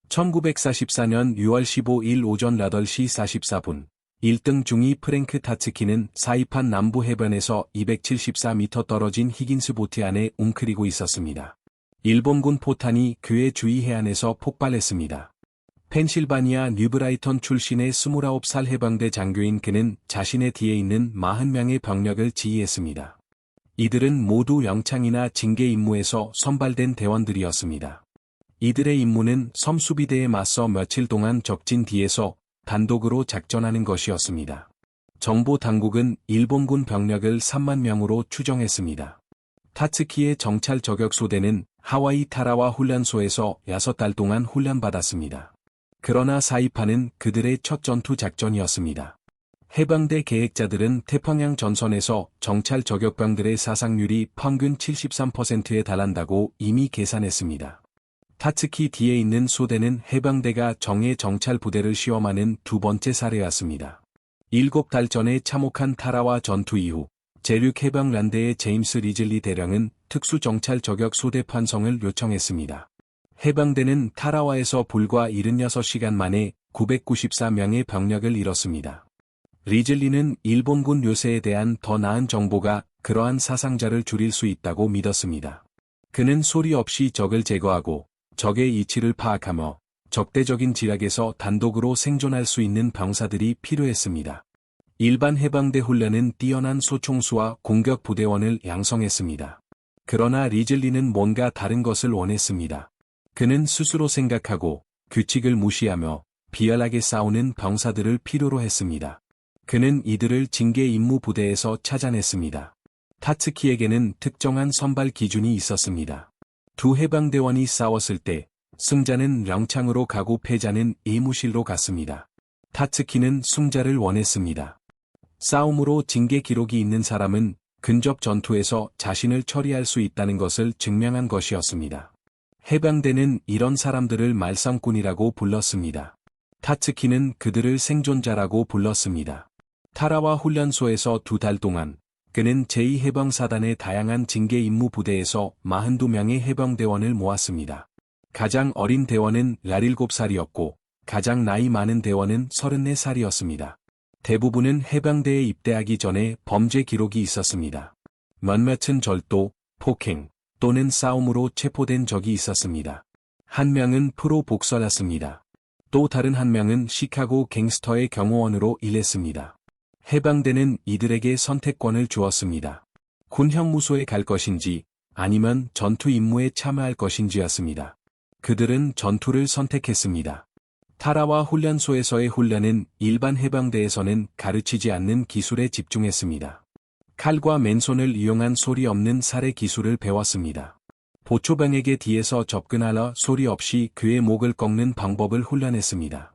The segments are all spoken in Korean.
1944년 6월 15일 오전 8시 44분, 1등 중위 프랭크 타츠키는 사이판 남부 해변에서 274m 떨어진 히긴스 보트 안에 웅크리고 있었습니다. 일본군 포탄이 그의 주위 해안에서 폭발했습니다. 펜실바니아 뉴브라이턴 출신의 29살 해병대 장교인 그는 자신의 뒤에 있는 40명의 병력을 지휘했습니다. 이들은 모두 영창이나 징계 임무에서 선발된 대원들이었습니다. 이들의 임무는 섬 수비대에 맞서 며칠 동안 적진 뒤에서 단독으로 작전하는 것이었습니다. 정보 당국은 일본군 병력을 3만 명으로 추정했습니다. 타츠키의 정찰 저격소대는 하와이 타라와 훈련소에서 6달 동안 훈련받았습니다. 그러나 사이판은 그들의 첫 전투 작전이었습니다. 해병대 계획자들은 태평양 전선에서 정찰 저격병들의 사상률이 평균 73%에 달한다고 이미 계산했습니다. 타츠키 뒤에 있는 소대는 해병대가 정예 정찰 부대를 시험하는 두 번째 사례였습니다. 7달 전에 참혹한 타라와 전투 이후 제륙 해병란대의 제임스 리즐리 대령은 특수정찰 저격 소대 편성을 요청했습니다. 해병대는 타라와에서 불과 76시간 만에 994명의 병력을 잃었습니다. 리즐리는 일본군 요새에 대한 더 나은 정보가 그러한 사상자를 줄일 수 있다고 믿었습니다. 그는 소리 없이 적을 제거하고 적의 위치를 파악하며 적대적인 지역에서 단독으로 생존할 수 있는 병사들이 필요했습니다. 일반 해병대 훈련은 뛰어난 소총수와 공격 부대원을 양성했습니다. 그러나 리즐리는 뭔가 다른 것을 원했습니다. 그는 스스로 생각하고 규칙을 무시하며 비열하게 싸우는 병사들을 필요로 했습니다. 그는 이들을 징계 임무 부대에서 찾아냈습니다. 타츠키에게는 특정한 선발 기준이 있었습니다. 두 해병대원이 싸웠을 때 승자는 영창으로 가고 패자는 의무실로 갔습니다. 타츠키는 승자를 원했습니다. 싸움으로 징계 기록이 있는 사람은 근접 전투에서 자신을 처리할 수 있다는 것을 증명한 것이었습니다. 해병대는 이런 사람들을 말썽꾼이라고 불렀습니다. 타츠키는 그들을 생존자라고 불렀습니다. 타라와 훈련소에서 2달 동안 그는 제2해병사단의 다양한 징계 임무 부대에서 42명의 해병대원을 모았습니다. 가장 어린 대원은 17살이었고 가장 나이 많은 대원은 34살이었습니다. 대부분은 해병대에 입대하기 전에 범죄 기록이 있었습니다. 몇몇은 절도, 폭행 또는 싸움으로 체포된 적이 있었습니다. 한 명은 프로 복서였습니다. 또 다른 한 명은 시카고 갱스터의 경호원으로 일했습니다. 해병대는 이들에게 선택권을 주었습니다. 군 형무소에 갈 것인지 아니면 전투 임무에 참여할 것인지였습니다. 그들은 전투를 선택했습니다. 타라와 훈련소에서의 훈련은 일반 해병대에서는 가르치지 않는 기술에 집중했습니다. 칼과 맨손을 이용한 소리 없는 살해 기술을 배웠습니다. 보초병에게 뒤에서 접근하여 소리 없이 그의 목을 꺾는 방법을 훈련했습니다.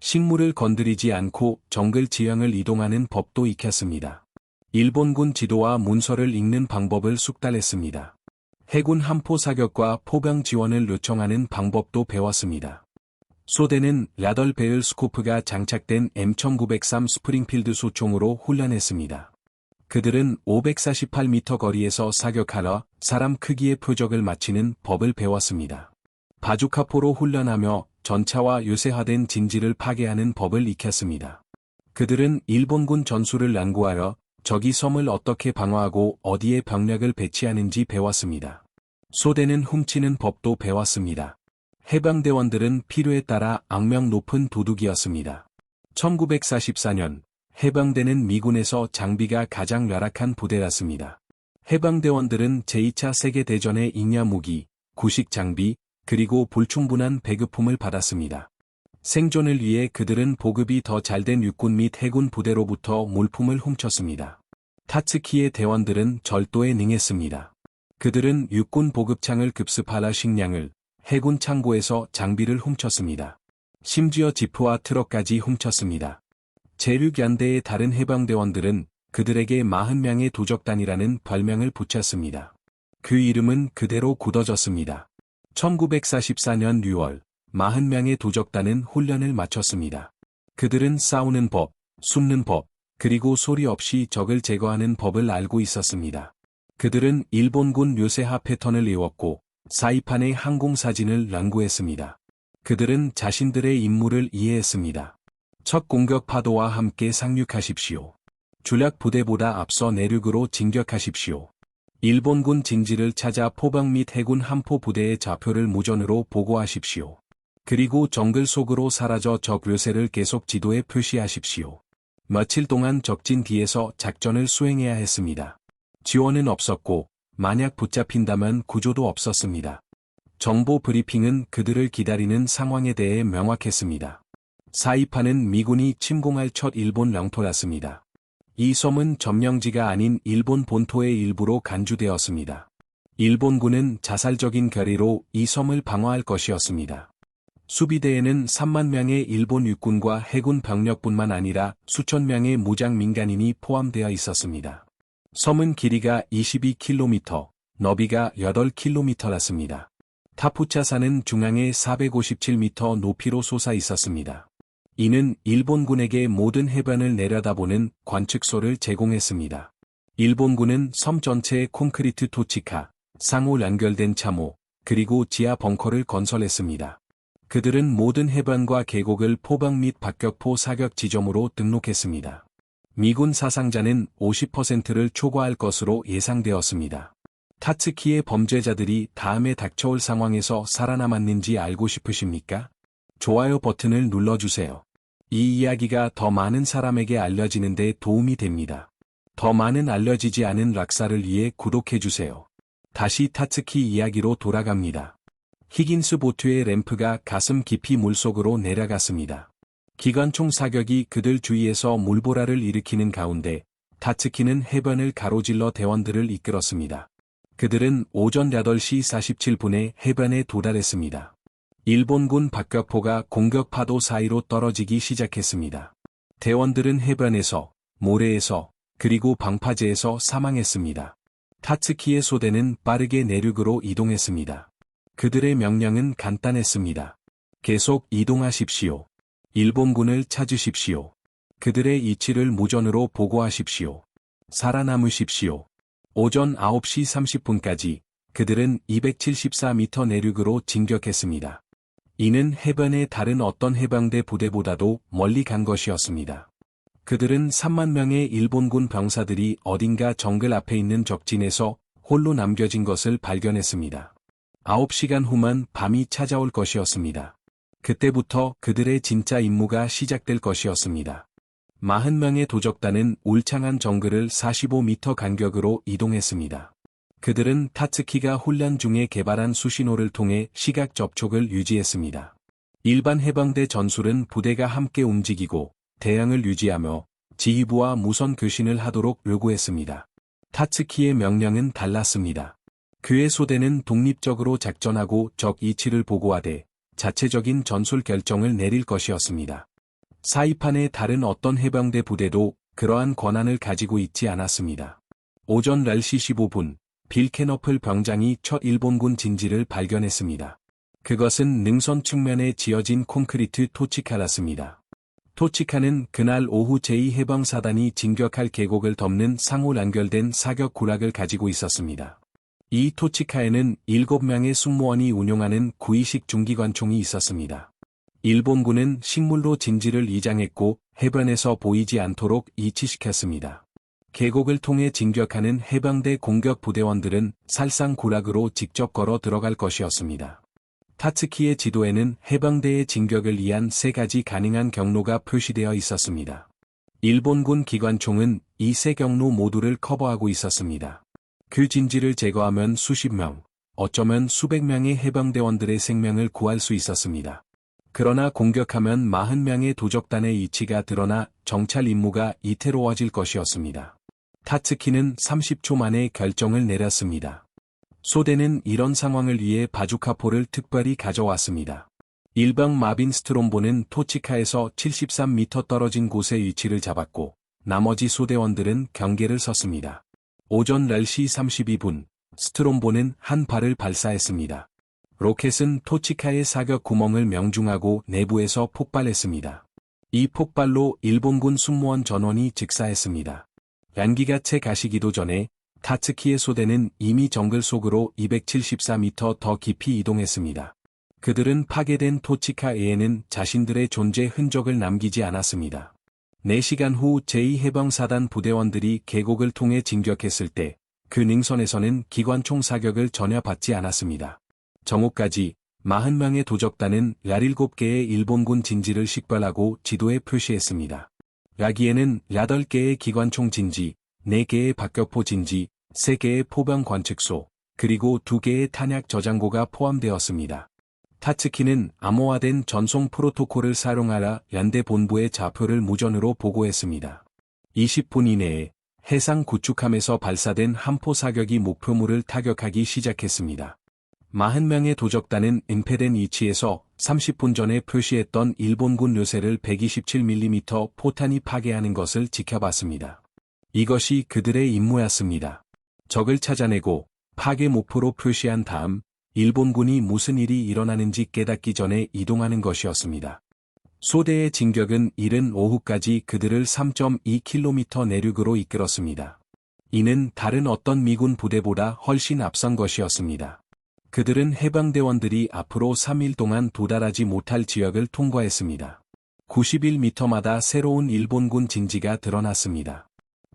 식물을 건드리지 않고 정글 지형을 이동하는 법도 익혔습니다. 일본군 지도와 문서를 읽는 방법을 숙달했습니다. 해군 함포 사격과 포병 지원을 요청하는 방법도 배웠습니다. 소대는 라덜 베일 스코프가 장착된 M1903 스프링필드 소총으로 훈련했습니다. 그들은 548m 거리에서 사격하러 사람 크기의 표적을 맞히는 법을 배웠습니다. 바주카포로 훈련하며 전차와 요새화된 진지를 파괴하는 법을 익혔습니다. 그들은 일본군 전술을 연구하여 적이 섬을 어떻게 방어하고 어디에 병력을 배치하는지 배웠습니다. 소대는 훔치는 법도 배웠습니다. 해병대원들은 필요에 따라 악명 높은 도둑이었습니다. 1944년 해병대는 미군에서 장비가 가장 열악한 부대였습니다. 해병대원들은 제2차 세계대전의 잉여 무기, 구식 장비, 그리고 불충분한 배급품을 받았습니다. 생존을 위해 그들은 보급이 더 잘된 육군 및 해군 부대로부터 물품을 훔쳤습니다. 타츠키의 대원들은 절도에 능했습니다. 그들은 육군 보급창을 급습하라 식량을, 해군 창고에서 장비를 훔쳤습니다. 심지어 지프와 트럭까지 훔쳤습니다. 제륙연대의 다른 해병대원들은 그들에게 40명의 도적단이라는 별명을 붙였습니다. 그 이름은 그대로 굳어졌습니다. 1944년 6월, 40명의 도적단은 훈련을 마쳤습니다. 그들은 싸우는 법, 숨는 법, 그리고 소리 없이 적을 제거하는 법을 알고 있었습니다. 그들은 일본군 요새화 패턴을 외웠고 사이판의 항공사진을 연구했습니다. 그들은 자신들의 임무를 이해했습니다. 첫 공격 파도와 함께 상륙하십시오. 주력 부대보다 앞서 내륙으로 진격하십시오. 일본군 진지를 찾아 포병 및 해군 함포 부대의 좌표를 무전으로 보고하십시오. 그리고 정글 속으로 사라져 적 요새를 계속 지도에 표시하십시오. 며칠 동안 적진 뒤에서 작전을 수행해야 했습니다. 지원은 없었고, 만약 붙잡힌다면 구조도 없었습니다. 정보 브리핑은 그들을 기다리는 상황에 대해 명확했습니다. 사이판은 미군이 침공할 첫 일본 영토였습니다. 이 섬은 점령지가 아닌 일본 본토의 일부로 간주되었습니다. 일본군은 자살적인 결의로 이 섬을 방어할 것이었습니다. 수비대에는 3만 명의 일본 육군과 해군 병력뿐만 아니라 수천 명의 무장 민간인이 포함되어 있었습니다. 섬은 길이가 22km, 너비가 8km였습니다. 타푸차산은 중앙에 457m 높이로 솟아 있었습니다. 이는 일본군에게 모든 해변을 내려다보는 관측소를 제공했습니다. 일본군은 섬 전체에 콘크리트 토치카, 상호 연결된 참호, 그리고 지하 벙커를 건설했습니다. 그들은 모든 해변과 계곡을 포병 및 박격포 사격 지점으로 등록했습니다. 미군 사상자는 50%를 초과할 것으로 예상되었습니다. 타츠키의 범죄자들이 다음에 닥쳐올 상황에서 살아남았는지 알고 싶으십니까? 좋아요 버튼을 눌러주세요. 이 이야기가 더 많은 사람에게 알려지는 데 도움이 됩니다. 더 많은 알려지지 않은 락사를 위해 구독해주세요. 다시 타츠키 이야기로 돌아갑니다. 히긴스 보트의 램프가 가슴 깊이 물속으로 내려갔습니다. 기관총 사격이 그들 주위에서 물보라를 일으키는 가운데 타츠키는 해변을 가로질러 대원들을 이끌었습니다. 그들은 오전 8시 47분에 해변에 도달했습니다. 일본군 박격포가 공격 파도 사이로 떨어지기 시작했습니다. 대원들은 해변에서, 모래에서, 그리고 방파제에서 사망했습니다. 타츠키의 소대는 빠르게 내륙으로 이동했습니다. 그들의 명령은 간단했습니다. 계속 이동하십시오. 일본군을 찾으십시오. 그들의 위치를 무전으로 보고하십시오. 살아남으십시오. 오전 9시 30분까지 그들은 274m 내륙으로 진격했습니다. 이는 해변의 다른 어떤 해병대 부대보다도 멀리 간 것이었습니다. 그들은 3만 명의 일본군 병사들이 어딘가 정글 앞에 있는 적진에서 홀로 남겨진 것을 발견했습니다. 9시간 후만 밤이 찾아올 것이었습니다. 그때부터 그들의 진짜 임무가 시작될 것이었습니다. 40명의 도적단은 울창한 정글을 45m 간격으로 이동했습니다. 그들은 타츠키가 혼란 중에 개발한 수신호를 통해 시각 접촉을 유지했습니다. 일반 해병대 전술은 부대가 함께 움직이고 대응을 유지하며 지휘부와 무선 교신을 하도록 요구했습니다. 타츠키의 명령은 달랐습니다. 그의 소대는 독립적으로 작전하고 적 위치를 보고하되 자체적인 전술 결정을 내릴 것이었습니다. 사이판의 다른 어떤 해병대 부대도 그러한 권한을 가지고 있지 않았습니다. 오전 10시 15분, 빌 캐너플 병장이 첫 일본군 진지를 발견했습니다. 그것은 능선 측면에 지어진 콘크리트 토치카였습니다. 토치카는 그날 오후 제2해병사단이 진격할 계곡을 덮는 상호 연결된 사격 구락을 가지고 있었습니다. 이 토치카에는 7명의 승무원이 운용하는 구이식 중기관총이 있었습니다. 일본군은 식물로 진지를 위장했고 해변에서 보이지 않도록 이치시켰습니다. 계곡을 통해 진격하는 해병대 공격 부대원들은 살상 구락으로 직접 걸어 들어갈 것이었습니다. 타츠키의 지도에는 해병대의 진격을 위한 3가지 가능한 경로가 표시되어 있었습니다. 일본군 기관총은 이 3경로 모두를 커버하고 있었습니다. 그 진지를 제거하면 수십 명, 어쩌면 수백 명의 해병대원들의 생명을 구할 수 있었습니다. 그러나 공격하면 40명의 도적단의 위치가 드러나 정찰 임무가 이태로워질 것이었습니다. 타츠키는 30초 만에 결정을 내렸습니다. 소대는 이런 상황을 위해 바주카포를 특별히 가져왔습니다. 일병 마빈 스트롬보는 토치카에서 73m 떨어진 곳에 위치를 잡았고 나머지 소대원들은 경계를 섰습니다. 오전 10시 32분, 스트롬보는 한 발을 발사했습니다. 로켓은 토치카의 사격 구멍을 명중하고 내부에서 폭발했습니다. 이 폭발로 일본군 승무원 전원이 즉사했습니다. 연기가 채 가시기도 전에 타츠키의 소대는 이미 정글 속으로 274m 더 깊이 이동했습니다. 그들은 파괴된 토치카에에는 자신들의 존재 흔적을 남기지 않았습니다. 4시간 후 제2해방사단 부대원들이 계곡을 통해 진격했을 때 그 능선에서는 기관총 사격을 전혀 받지 않았습니다. 정오까지 40명의 도적단은 17개의 일본군 진지를 식별하고 지도에 표시했습니다. 라기에는 8개의 기관총 진지, 4개의 박격포 진지, 3개의 포병 관측소, 그리고 2개의 탄약 저장고가 포함되었습니다. 타츠키는 암호화된 전송 프로토콜을 사용하라 연대 본부의 좌표를 무전으로 보고했습니다. 20분 이내에 해상 구축함에서 발사된 함포 사격이 목표물을 타격하기 시작했습니다. 40명의 도적단은 은폐된 위치에서 30분 전에 표시했던 일본군 요새를 127mm 포탄이 파괴하는 것을 지켜봤습니다. 이것이 그들의 임무였습니다. 적을 찾아내고 파괴 목표로 표시한 다음 일본군이 무슨 일이 일어나는지 깨닫기 전에 이동하는 것이었습니다. 소대의 진격은 이른 오후까지 그들을 3.2km 내륙으로 이끌었습니다. 이는 다른 어떤 미군 부대보다 훨씬 앞선 것이었습니다. 그들은 해방대원들이 앞으로 3일 동안 도달하지 못할 지역을 통과했습니다. 91m마다 새로운 일본군 진지가 드러났습니다.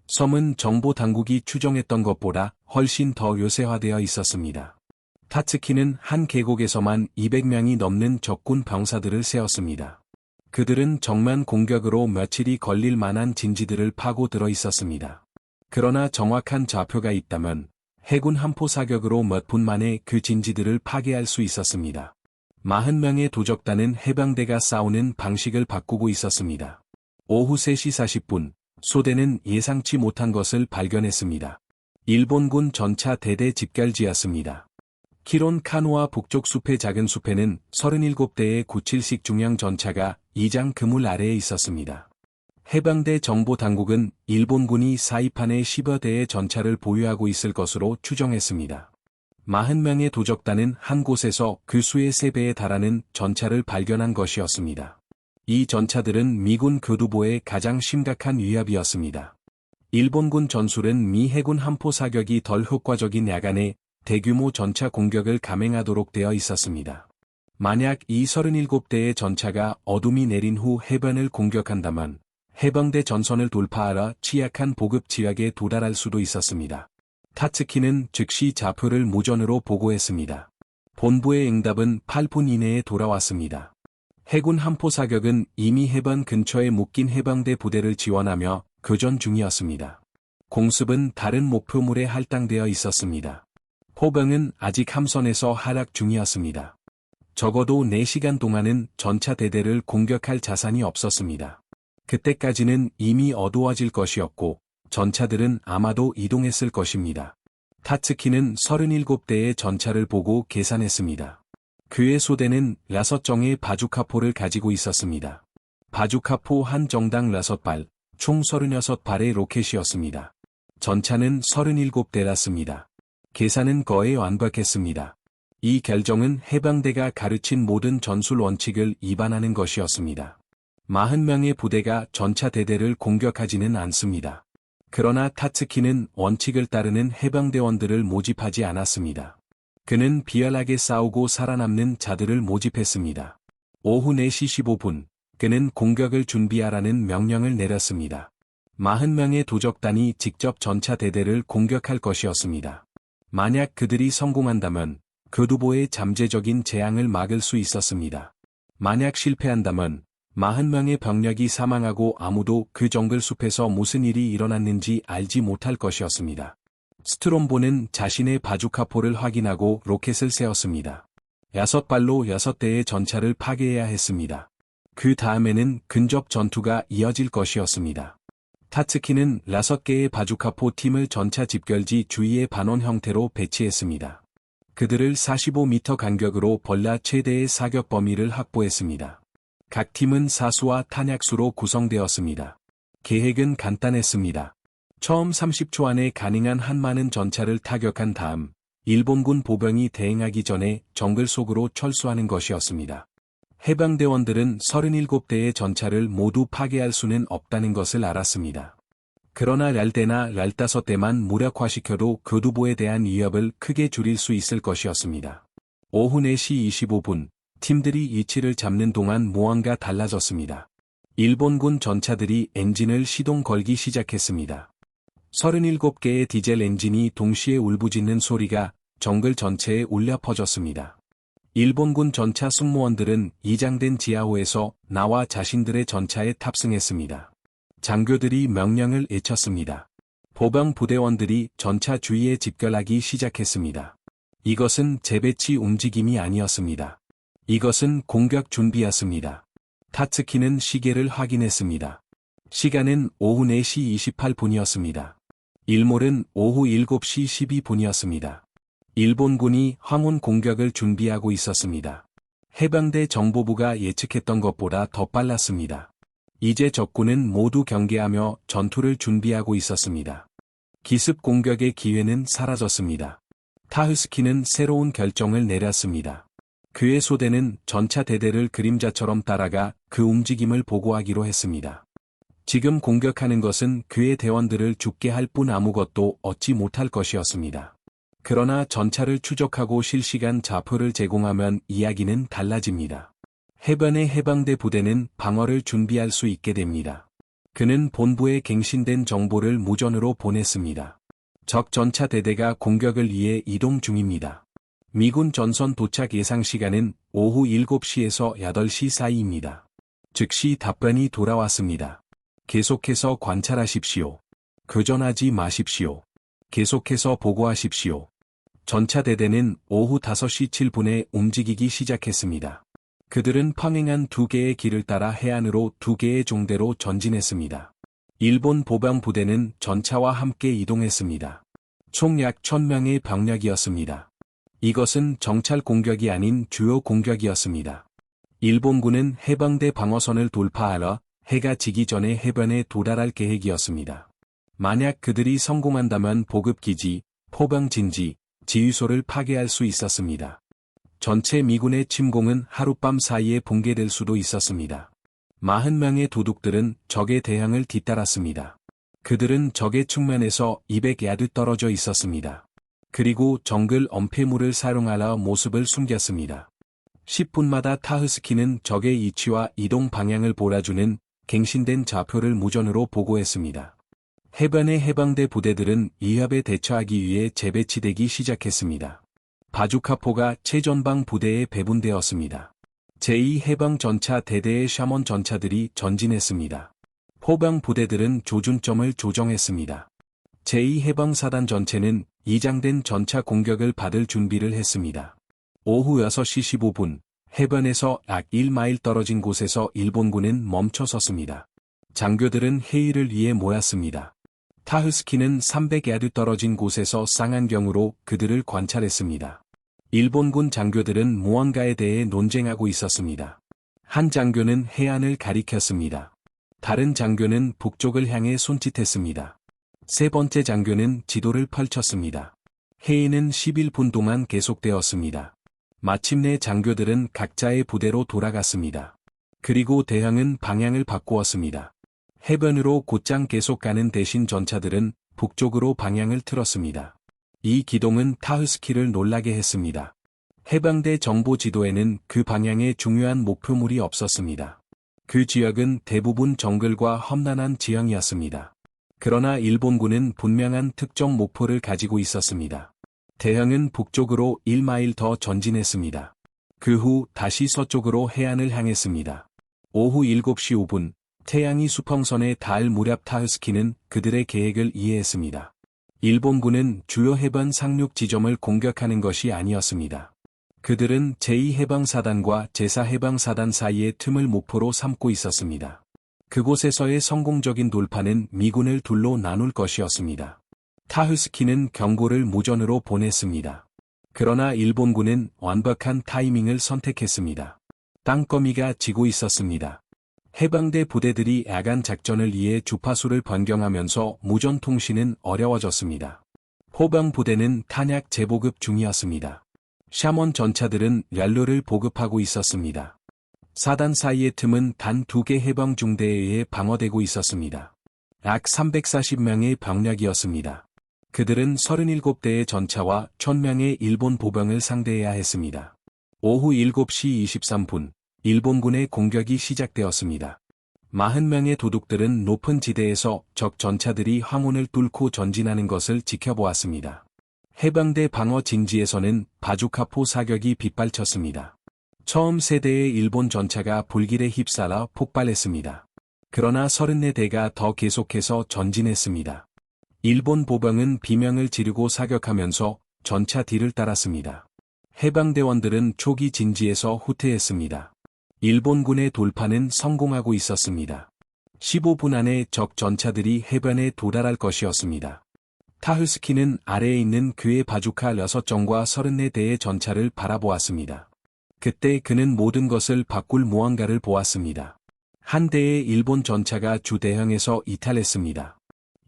섬은 정보 당국이 추정했던 것보다 훨씬 더 요새화되어 있었습니다. 타츠키는 한 계곡에서만 200명이 넘는 적군 병사들을 세웠습니다. 그들은 정면 공격으로 며칠이 걸릴 만한 진지들을 파고들어 있었습니다. 그러나 정확한 좌표가 있다면 해군 함포 사격으로 몇 분 만에 그 진지들을 파괴할 수 있었습니다. 40명의 도적단은 해방대가 싸우는 방식을 바꾸고 있었습니다. 오후 3시 40분, 소대는 예상치 못한 것을 발견했습니다. 일본군 전차 대대 집결지였습니다. 키론 카노와 북쪽 숲의 작은 숲에는 37대의 97식 중형 전차가 이장 그물 아래에 있었습니다. 해방대 정보당국은 일본군이 사이판에 10여 대의 전차를 보유하고 있을 것으로 추정했습니다. 40명의 도적단은 한 곳에서 그 수의 3배에 달하는 전차를 발견한 것이었습니다. 이 전차들은 미군 교두보의 가장 심각한 위협이었습니다. 일본군 전술은 미 해군 함포 사격이 덜 효과적인 야간에 대규모 전차 공격을 감행하도록 되어 있었습니다. 만약 이 37대의 전차가 어둠이 내린 후 해변을 공격한다면 해방대 전선을 돌파하라 취약한 보급 지역에 도달할 수도 있었습니다. 타츠키는 즉시 좌표를 무전으로 보고했습니다. 본부의 응답은 8분 이내에 돌아왔습니다. 해군 함포 사격은 이미 해변 근처에 묶인 해방대 부대를 지원하며 교전 중이었습니다. 공습은 다른 목표물에 할당되어 있었습니다. 포병은 아직 함선에서 하락 중이었습니다. 적어도 4시간 동안은 전차 대대를 공격할 자산이 없었습니다. 그때까지는 이미 어두워질 것이었고 전차들은 아마도 이동했을 것입니다. 타츠키는 37대의 전차를 보고 계산했습니다. 그의 소대는 6정의 바주카포를 가지고 있었습니다. 바주카포 한 정당 6발, 총 36발의 로켓이었습니다. 전차는 37대랐습니다. 계산은 거의 완벽했습니다. 이 결정은 해방대가 가르친 모든 전술 원칙을 위반하는 것이었습니다. 40명의 부대가 전차 대대를 공격하지는 않습니다. 그러나 타츠키는 원칙을 따르는 해방대원들을 모집하지 않았습니다. 그는 비열하게 싸우고 살아남는 자들을 모집했습니다. 오후 4시 15분, 그는 공격을 준비하라는 명령을 내렸습니다. 40명의 도적단이 직접 전차 대대를 공격할 것이었습니다. 만약 그들이 성공한다면 교두보의 잠재적인 재앙을 막을 수 있었습니다. 만약 실패한다면 40명의 병력이 사망하고 아무도 그 정글 숲에서 무슨 일이 일어났는지 알지 못할 것이었습니다. 스트롬보는 자신의 바주카포를 확인하고 로켓을 세웠습니다. 6발로 6대의 전차를 파괴해야 했습니다. 그 다음에는 근접 전투가 이어질 것이었습니다. 타츠키는 6개의 바주카포 팀을 전차 집결지 주위의 반원 형태로 배치했습니다. 그들을 45m 간격으로 벌라 최대의 사격 범위를 확보했습니다. 각 팀은 사수와 탄약수로 구성되었습니다. 계획은 간단했습니다. 처음 30초 안에 가능한 한 많은 전차를 타격한 다음 일본군 보병이 대응하기 전에 정글 속으로 철수하는 것이었습니다. 해방대원들은 37대의 전차를 모두 파괴할 수는 없다는 것을 알았습니다. 그러나 10대나 15대만 무력화시켜도 교두보에 대한 위협을 크게 줄일 수 있을 것이었습니다. 오후 4시 25분, 팀들이 위치를 잡는 동안 무언가 달라졌습니다. 일본군 전차들이 엔진을 시동 걸기 시작했습니다. 37개의 디젤 엔진이 동시에 울부짖는 소리가 정글 전체에 울려 퍼졌습니다. 일본군 전차 승무원들은 이장된 지하호에서 나와 자신들의 전차에 탑승했습니다. 장교들이 명령을 외쳤습니다. 보병 부대원들이 전차 주위에 집결하기 시작했습니다. 이것은 재배치 움직임이 아니었습니다. 이것은 공격 준비였습니다. 타츠키는 시계를 확인했습니다. 시간은 오후 4시 28분이었습니다. 일몰은 오후 7시 12분이었습니다. 일본군이 황혼 공격을 준비하고 있었습니다. 해병대 정보부가 예측했던 것보다 더 빨랐습니다. 이제 적군은 모두 경계하며 전투를 준비하고 있었습니다. 기습 공격의 기회는 사라졌습니다. 타흐스키는 새로운 결정을 내렸습니다. 그의 소대는 전차 대대를 그림자처럼 따라가 그 움직임을 보고하기로 했습니다. 지금 공격하는 것은 그의 대원들을 죽게 할 뿐 아무것도 얻지 못할 것이었습니다. 그러나 전차를 추적하고 실시간 좌표를 제공하면 이야기는 달라집니다. 해변의 해방대 부대는 방어를 준비할 수 있게 됩니다. 그는 본부에 갱신된 정보를 무전으로 보냈습니다. 적 전차 대대가 공격을 위해 이동 중입니다. 미군 전선 도착 예상 시간은 오후 7시에서 8시 사이입니다. 즉시 답변이 돌아왔습니다. 계속해서 관찰하십시오. 교전하지 마십시오. 계속해서 보고하십시오. 전차 대대는 오후 5시 7분에 움직이기 시작했습니다. 그들은 평행한 2개의 길을 따라 해안으로 2개의 종대로 전진했습니다. 일본 보병 부대는 전차와 함께 이동했습니다. 총 약 1000명의 병력이었습니다. 이것은 정찰 공격이 아닌 주요 공격이었습니다. 일본군은 해병대 방어선을 돌파하러 해가 지기 전에 해변에 도달할 계획이었습니다. 만약 그들이 성공한다면 보급기지, 포병진지, 지휘소를 파괴할 수 있었습니다. 전체 미군의 침공은 하룻밤 사이에 붕괴될 수도 있었습니다. 40명의 도둑들은 적의 대항을 뒤따랐습니다. 그들은 적의 측면에서 200야드 떨어져 있었습니다. 그리고 정글 엄폐물을 사용하여 모습을 숨겼습니다. 10분마다 타흐스키는 적의 위치와 이동 방향을 몰아주는 갱신된 좌표를 무전으로 보고했습니다. 해변의 해방대 부대들은 위협에 대처하기 위해 재배치되기 시작했습니다. 바주카포가 최전방 부대에 배분되었습니다. 제2해방 전차 대대의 샤먼 전차들이 전진했습니다. 포병 부대들은 조준점을 조정했습니다. 제2해방사단 전체는 이장된 전차 공격을 받을 준비를 했습니다. 오후 6시 15분, 해변에서 약 1마일 떨어진 곳에서 일본군은 멈춰섰습니다. 장교들은 회의를 위해 모였습니다. 타흐스키는 300야드 떨어진 곳에서 쌍안경으로 그들을 관찰했습니다. 일본군 장교들은 무언가에 대해 논쟁하고 있었습니다. 한 장교는 해안을 가리켰습니다. 다른 장교는 북쪽을 향해 손짓했습니다. 세 번째 장교는 지도를 펼쳤습니다. 회의는 11분 동안 계속되었습니다. 마침내 장교들은 각자의 부대로 돌아갔습니다. 그리고 대형은 방향을 바꾸었습니다. 해변으로 곧장 계속 가는 대신 전차들은 북쪽으로 방향을 틀었습니다. 이 기동은 타흐스키를 놀라게 했습니다. 해방대 정보 지도에는 그 방향에 중요한 목표물이 없었습니다. 그 지역은 대부분 정글과 험난한 지형이었습니다. 그러나 일본군은 분명한 특정 목표를 가지고 있었습니다. 대형은 북쪽으로 1마일 더 전진했습니다. 그 후 다시 서쪽으로 해안을 향했습니다. 오후 7시 5분, 태양이 수평선에 닿을 무렵 타흐스키는 그들의 계획을 이해했습니다. 일본군은 주요 해변 상륙 지점을 공격하는 것이 아니었습니다. 그들은 제2해방사단과 제4해방사단 사이의 틈을 목표로 삼고 있었습니다. 그곳에서의 성공적인 돌파는 미군을 둘로 나눌 것이었습니다. 타흐스키는 경고를 무전으로 보냈습니다. 그러나 일본군은 완벽한 타이밍을 선택했습니다. 땅거미가 지고 있었습니다. 해방대 부대들이 야간 작전을 위해 주파수를 변경하면서 무전 통신은 어려워졌습니다. 포병 부대는 탄약 재보급 중이었습니다. 샤먼 전차들은 연료를 보급하고 있었습니다. 사단 사이의 틈은 단 2개 해방 중대에 의해 방어되고 있었습니다. 약 340명의 병력이었습니다. 그들은 37대의 전차와 1000명의 일본 보병을 상대해야 했습니다. 오후 7시 23분, 일본군의 공격이 시작되었습니다. 40명의 도둑들은 높은 지대에서 적 전차들이 황혼을 뚫고 전진하는 것을 지켜보았습니다. 해병대 방어 진지에서는 바주카포 사격이 빗발쳤습니다. 처음 세대의 일본 전차가 불길에 휩싸라 폭발했습니다. 그러나 34대가 더 계속해서 전진했습니다. 일본 보병은 비명을 지르고 사격하면서 전차 뒤를 따랐습니다. 해병대원들은 초기 진지에서 후퇴했습니다. 일본군의 돌파는 성공하고 있었습니다. 15분 안에 적 전차들이 해변에 도달할 것이었습니다. 타흐스키는 아래에 있는 그의 바주카 6정과 34대의 전차를 바라보았습니다. 그때 그는 모든 것을 바꿀 무언가를 보았습니다. 한 대의 일본 전차가 주대형에서 이탈했습니다.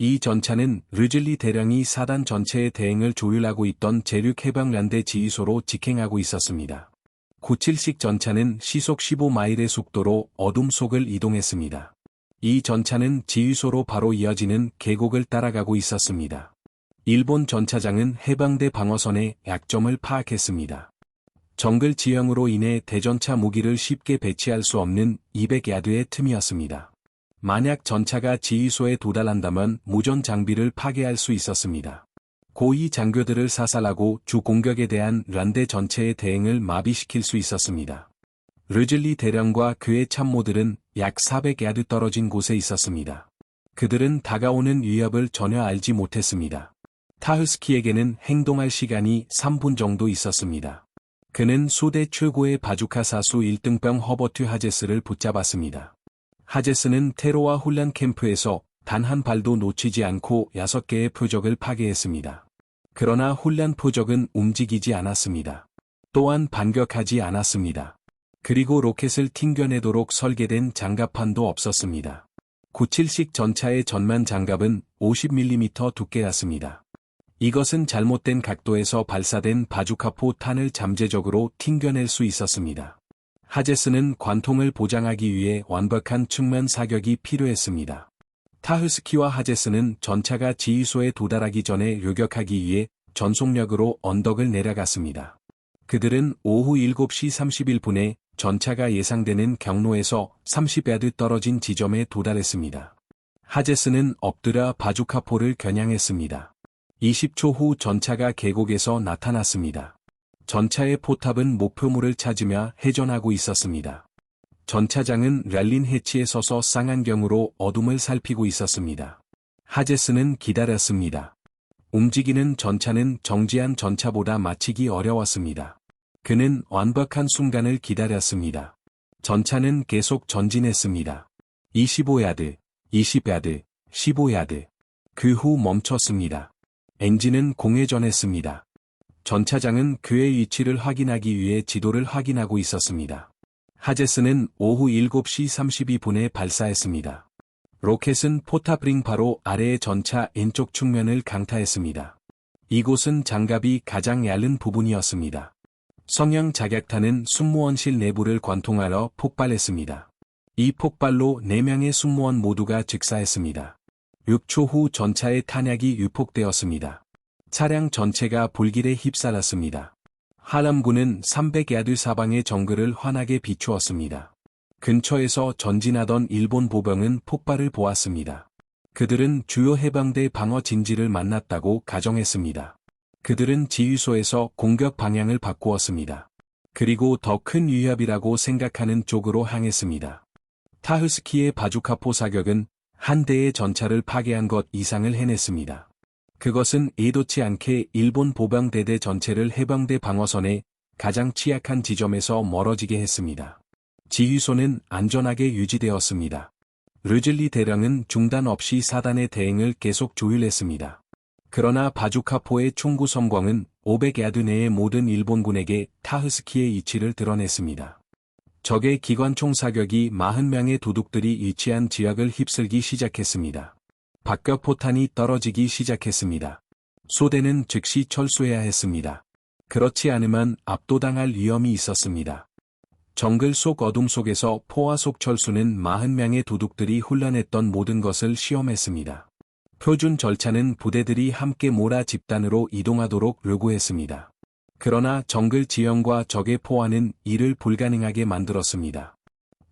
이 전차는 르즐리 대령이 사단 전체의 대행을 조율하고 있던 제륙해병연대 지휘소로 직행하고 있었습니다. 97식 전차는 시속 15마일의 속도로 어둠 속을 이동했습니다. 이 전차는 지휘소로 바로 이어지는 계곡을 따라가고 있었습니다. 일본 전차장은 해병대 방어선의 약점을 파악했습니다. 정글 지형으로 인해 대전차 무기를 쉽게 배치할 수 없는 200야드의 틈이었습니다. 만약 전차가 지휘소에 도달한다면 무전 장비를 파괴할 수 있었습니다. 고위 장교들을 사살하고 주 공격에 대한 란대 전체의 대응을 마비시킬 수 있었습니다. 르즐리 대령과 그의 참모들은 약 400야드 떨어진 곳에 있었습니다. 그들은 다가오는 위협을 전혀 알지 못했습니다. 타흐스키에게는 행동할 시간이 3분 정도 있었습니다. 그는 소대 최고의 바주카 사수 1등병 허버트 하제스를 붙잡았습니다. 하제스는 테로와 혼란 캠프에서 단 한 발도 놓치지 않고 6개의 표적을 파괴했습니다. 그러나 혼란 표적은 움직이지 않았습니다. 또한 반격하지 않았습니다. 그리고 로켓을 튕겨내도록 설계된 장갑판도 없었습니다. 97식 전차의 전만 장갑은 50mm 두께였습니다. 이것은 잘못된 각도에서 발사된 바주카포 탄을 잠재적으로 튕겨낼 수 있었습니다. 하제스는 관통을 보장하기 위해 완벽한 측면 사격이 필요했습니다. 타흐스키와 하제스는 전차가 지휘소에 도달하기 전에 요격하기 위해 전속력으로 언덕을 내려갔습니다. 그들은 오후 7시 31분에 전차가 예상되는 경로에서 30야드 떨어진 지점에 도달했습니다. 하제스는 엎드려 바주카포를 겨냥했습니다. 20초 후 전차가 계곡에서 나타났습니다. 전차의 포탑은 목표물을 찾으며 회전하고 있었습니다. 전차장은 랠린 해치에 서서 쌍안경으로 어둠을 살피고 있었습니다. 하제스는 기다렸습니다. 움직이는 전차는 정지한 전차보다 맞히기 어려웠습니다. 그는 완벽한 순간을 기다렸습니다. 전차는 계속 전진했습니다. 25야드, 20야드, 15야드. 그 후 멈췄습니다. 엔진은 공회전했습니다. 전차장은 그의 위치를 확인하기 위해 지도를 확인하고 있었습니다. 하제스는 오후 7시 32분에 발사했습니다. 로켓은 포탑링 바로 아래의 전차 왼쪽 측면을 강타했습니다. 이곳은 장갑이 가장 얇은 부분이었습니다. 성형 자격탄은 승무원실 내부를 관통하여 폭발했습니다. 이 폭발로 4명의 승무원 모두가 즉사했습니다. 6초 후 전차의 탄약이 유폭되었습니다. 차량 전체가 불길에 휩싸였습니다. 하람군은 300야드 사방의 정글을 환하게 비추었습니다. 근처에서 전진하던 일본 보병은 폭발을 보았습니다. 그들은 주요 해병대 방어 진지를 만났다고 가정했습니다. 그들은 지휘소에서 공격 방향을 바꾸었습니다. 그리고 더 큰 위협이라고 생각하는 쪽으로 향했습니다. 타흐스키의 바주카포 사격은 한 대의 전차를 파괴한 것 이상을 해냈습니다. 그것은 의도치 않게 일본 보병대대 전체를 해병대 방어선의 가장 취약한 지점에서 멀어지게 했습니다. 지휘소는 안전하게 유지되었습니다. 르즐리 대령은 중단 없이 사단의 대행을 계속 조율했습니다. 그러나 바주카포의 총구 섬광은 500야드 내의 모든 일본군에게 타흐스키의 위치를 드러냈습니다. 적의 기관총 사격이 40명의 도둑들이 위치한 지역을 휩쓸기 시작했습니다. 박격포탄이 떨어지기 시작했습니다. 소대는 즉시 철수해야 했습니다. 그렇지 않으면 압도당할 위험이 있었습니다. 정글 속 어둠 속에서 포화 속 철수는 40명의 도둑들이 훈련했던 모든 것을 시험했습니다. 표준 절차는 부대들이 함께 몰아 집단으로 이동하도록 요구했습니다. 그러나 정글 지형과 적의 포화는 이를 불가능하게 만들었습니다.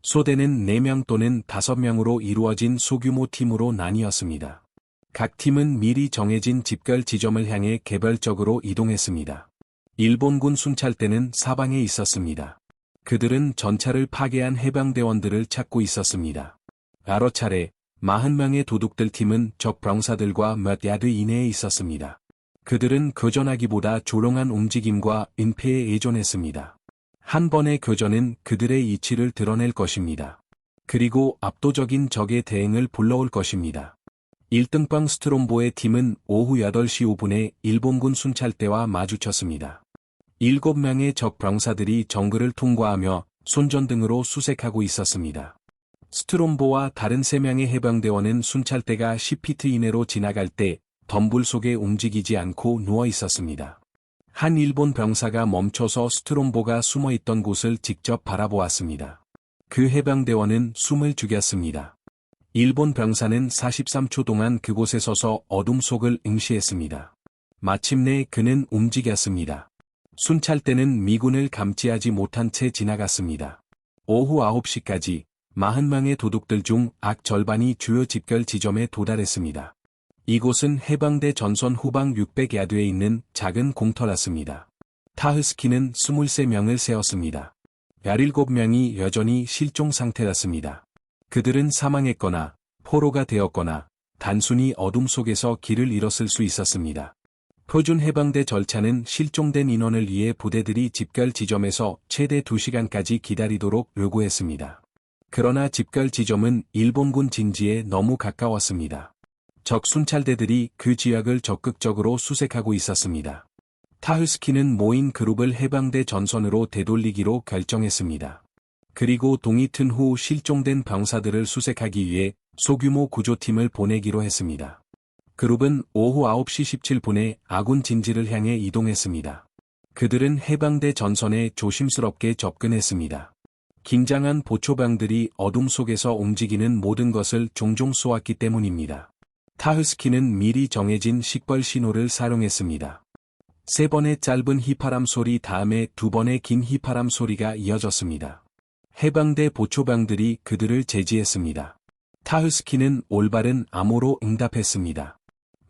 소대는 4명 또는 5명으로 이루어진 소규모 팀으로 나뉘었습니다. 각 팀은 미리 정해진 집결 지점을 향해 개별적으로 이동했습니다. 일본군 순찰대는 사방에 있었습니다. 그들은 전차를 파괴한 해방대원들을 찾고 있었습니다. 여러 차례 40명의 도둑들 팀은 적 병사들과 몇 야드 이내에 있었습니다. 그들은 교전하기보다 조롱한 움직임과 은폐에 의존했습니다. 한 번의 교전은 그들의 이치를 드러낼 것입니다. 그리고 압도적인 적의 대응을 불러올 것입니다. 1등방 스트롬보의 팀은 오후 8시 5분에 일본군 순찰대와 마주쳤습니다. 7명의 적 병사들이 정글을 통과하며 손전등으로 수색하고 있었습니다. 스트롬보와 다른 3명의 해방대원은 순찰대가 10피트 이내로 지나갈 때 덤불 속에 움직이지 않고 누워 있었습니다. 한 일본 병사가 멈춰서 스트롬보가 숨어있던 곳을 직접 바라보았습니다. 그 해방대원은 숨을 죽였습니다. 일본 병사는 43초 동안 그곳에 서서 어둠 속을 응시했습니다. 마침내 그는 움직였습니다. 순찰대는 미군을 감지하지 못한 채 지나갔습니다. 오후 9시까지 40명의 도둑들 중 악 절반이 주요 집결 지점에 도달했습니다. 이곳은 해방대 전선 후방 600야드에 있는 작은 공터였습니다. 타흐스키는 23명을 세웠습니다. 17명이 여전히 실종 상태였습니다. 그들은 사망했거나 포로가 되었거나 단순히 어둠 속에서 길을 잃었을 수 있었습니다. 표준 해방대 절차는 실종된 인원을 위해 부대들이 집결 지점에서 최대 2시간까지 기다리도록 요구했습니다. 그러나 집결 지점은 일본군 진지에 너무 가까웠습니다. 적 순찰대들이 그 지역을 적극적으로 수색하고 있었습니다. 타흐스키는 모인 그룹을 해방대 전선으로 되돌리기로 결정했습니다. 그리고 동이 튼 후 실종된 병사들을 수색하기 위해 소규모 구조팀을 보내기로 했습니다. 그룹은 오후 9시 17분에 아군 진지를 향해 이동했습니다. 그들은 해방대 전선에 조심스럽게 접근했습니다. 긴장한 보초병들이 어둠 속에서 움직이는 모든 것을 종종 쏘았기 때문입니다. 타흐스키는 미리 정해진 식벌 신호를 사용했습니다. 3번의 짧은 휘파람 소리 다음에 2번의 긴 휘파람 소리가 이어졌습니다. 해방대 보초병들이 그들을 제지했습니다. 타흐스키는 올바른 암호로 응답했습니다.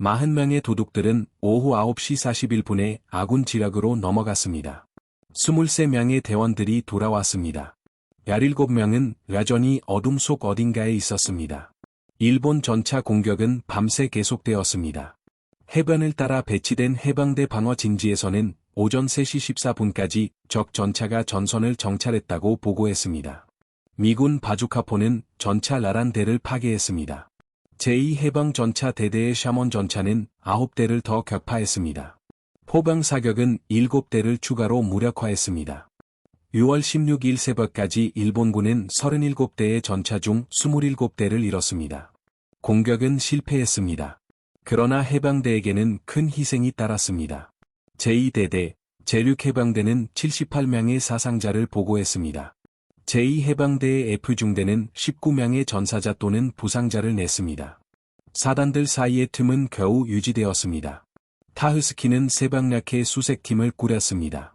40명의 도둑들은 오후 9시 41분에 아군 지략으로 넘어갔습니다. 23명의 대원들이 돌아왔습니다. 17명은 여전히 어둠 속 어딘가에 있었습니다. 일본 전차 공격은 밤새 계속되었습니다. 해변을 따라 배치된 해방대 방어 진지에서는 오전 3시 14분까지 적 전차가 전선을 정찰했다고 보고했습니다. 미군 바주카포는 전차 라란대를 파괴했습니다. 제2해방전차 대대의 샤먼 전차는 9대를 더 격파했습니다. 포방 사격은 7대를 추가로 무력화했습니다. 6월 16일 새벽까지 일본군은 37대의 전차 중 27대를 잃었습니다. 공격은 실패했습니다. 그러나 해방대에게는 큰 희생이 따랐습니다. 제2대대, 제6해방대는 78명의 사상자를 보고했습니다. 제2해방대의 F중대는 19명의 전사자 또는 부상자를 냈습니다. 사단들 사이의 틈은 겨우 유지되었습니다. 타흐스키는 세방약해 수색팀을 꾸렸습니다.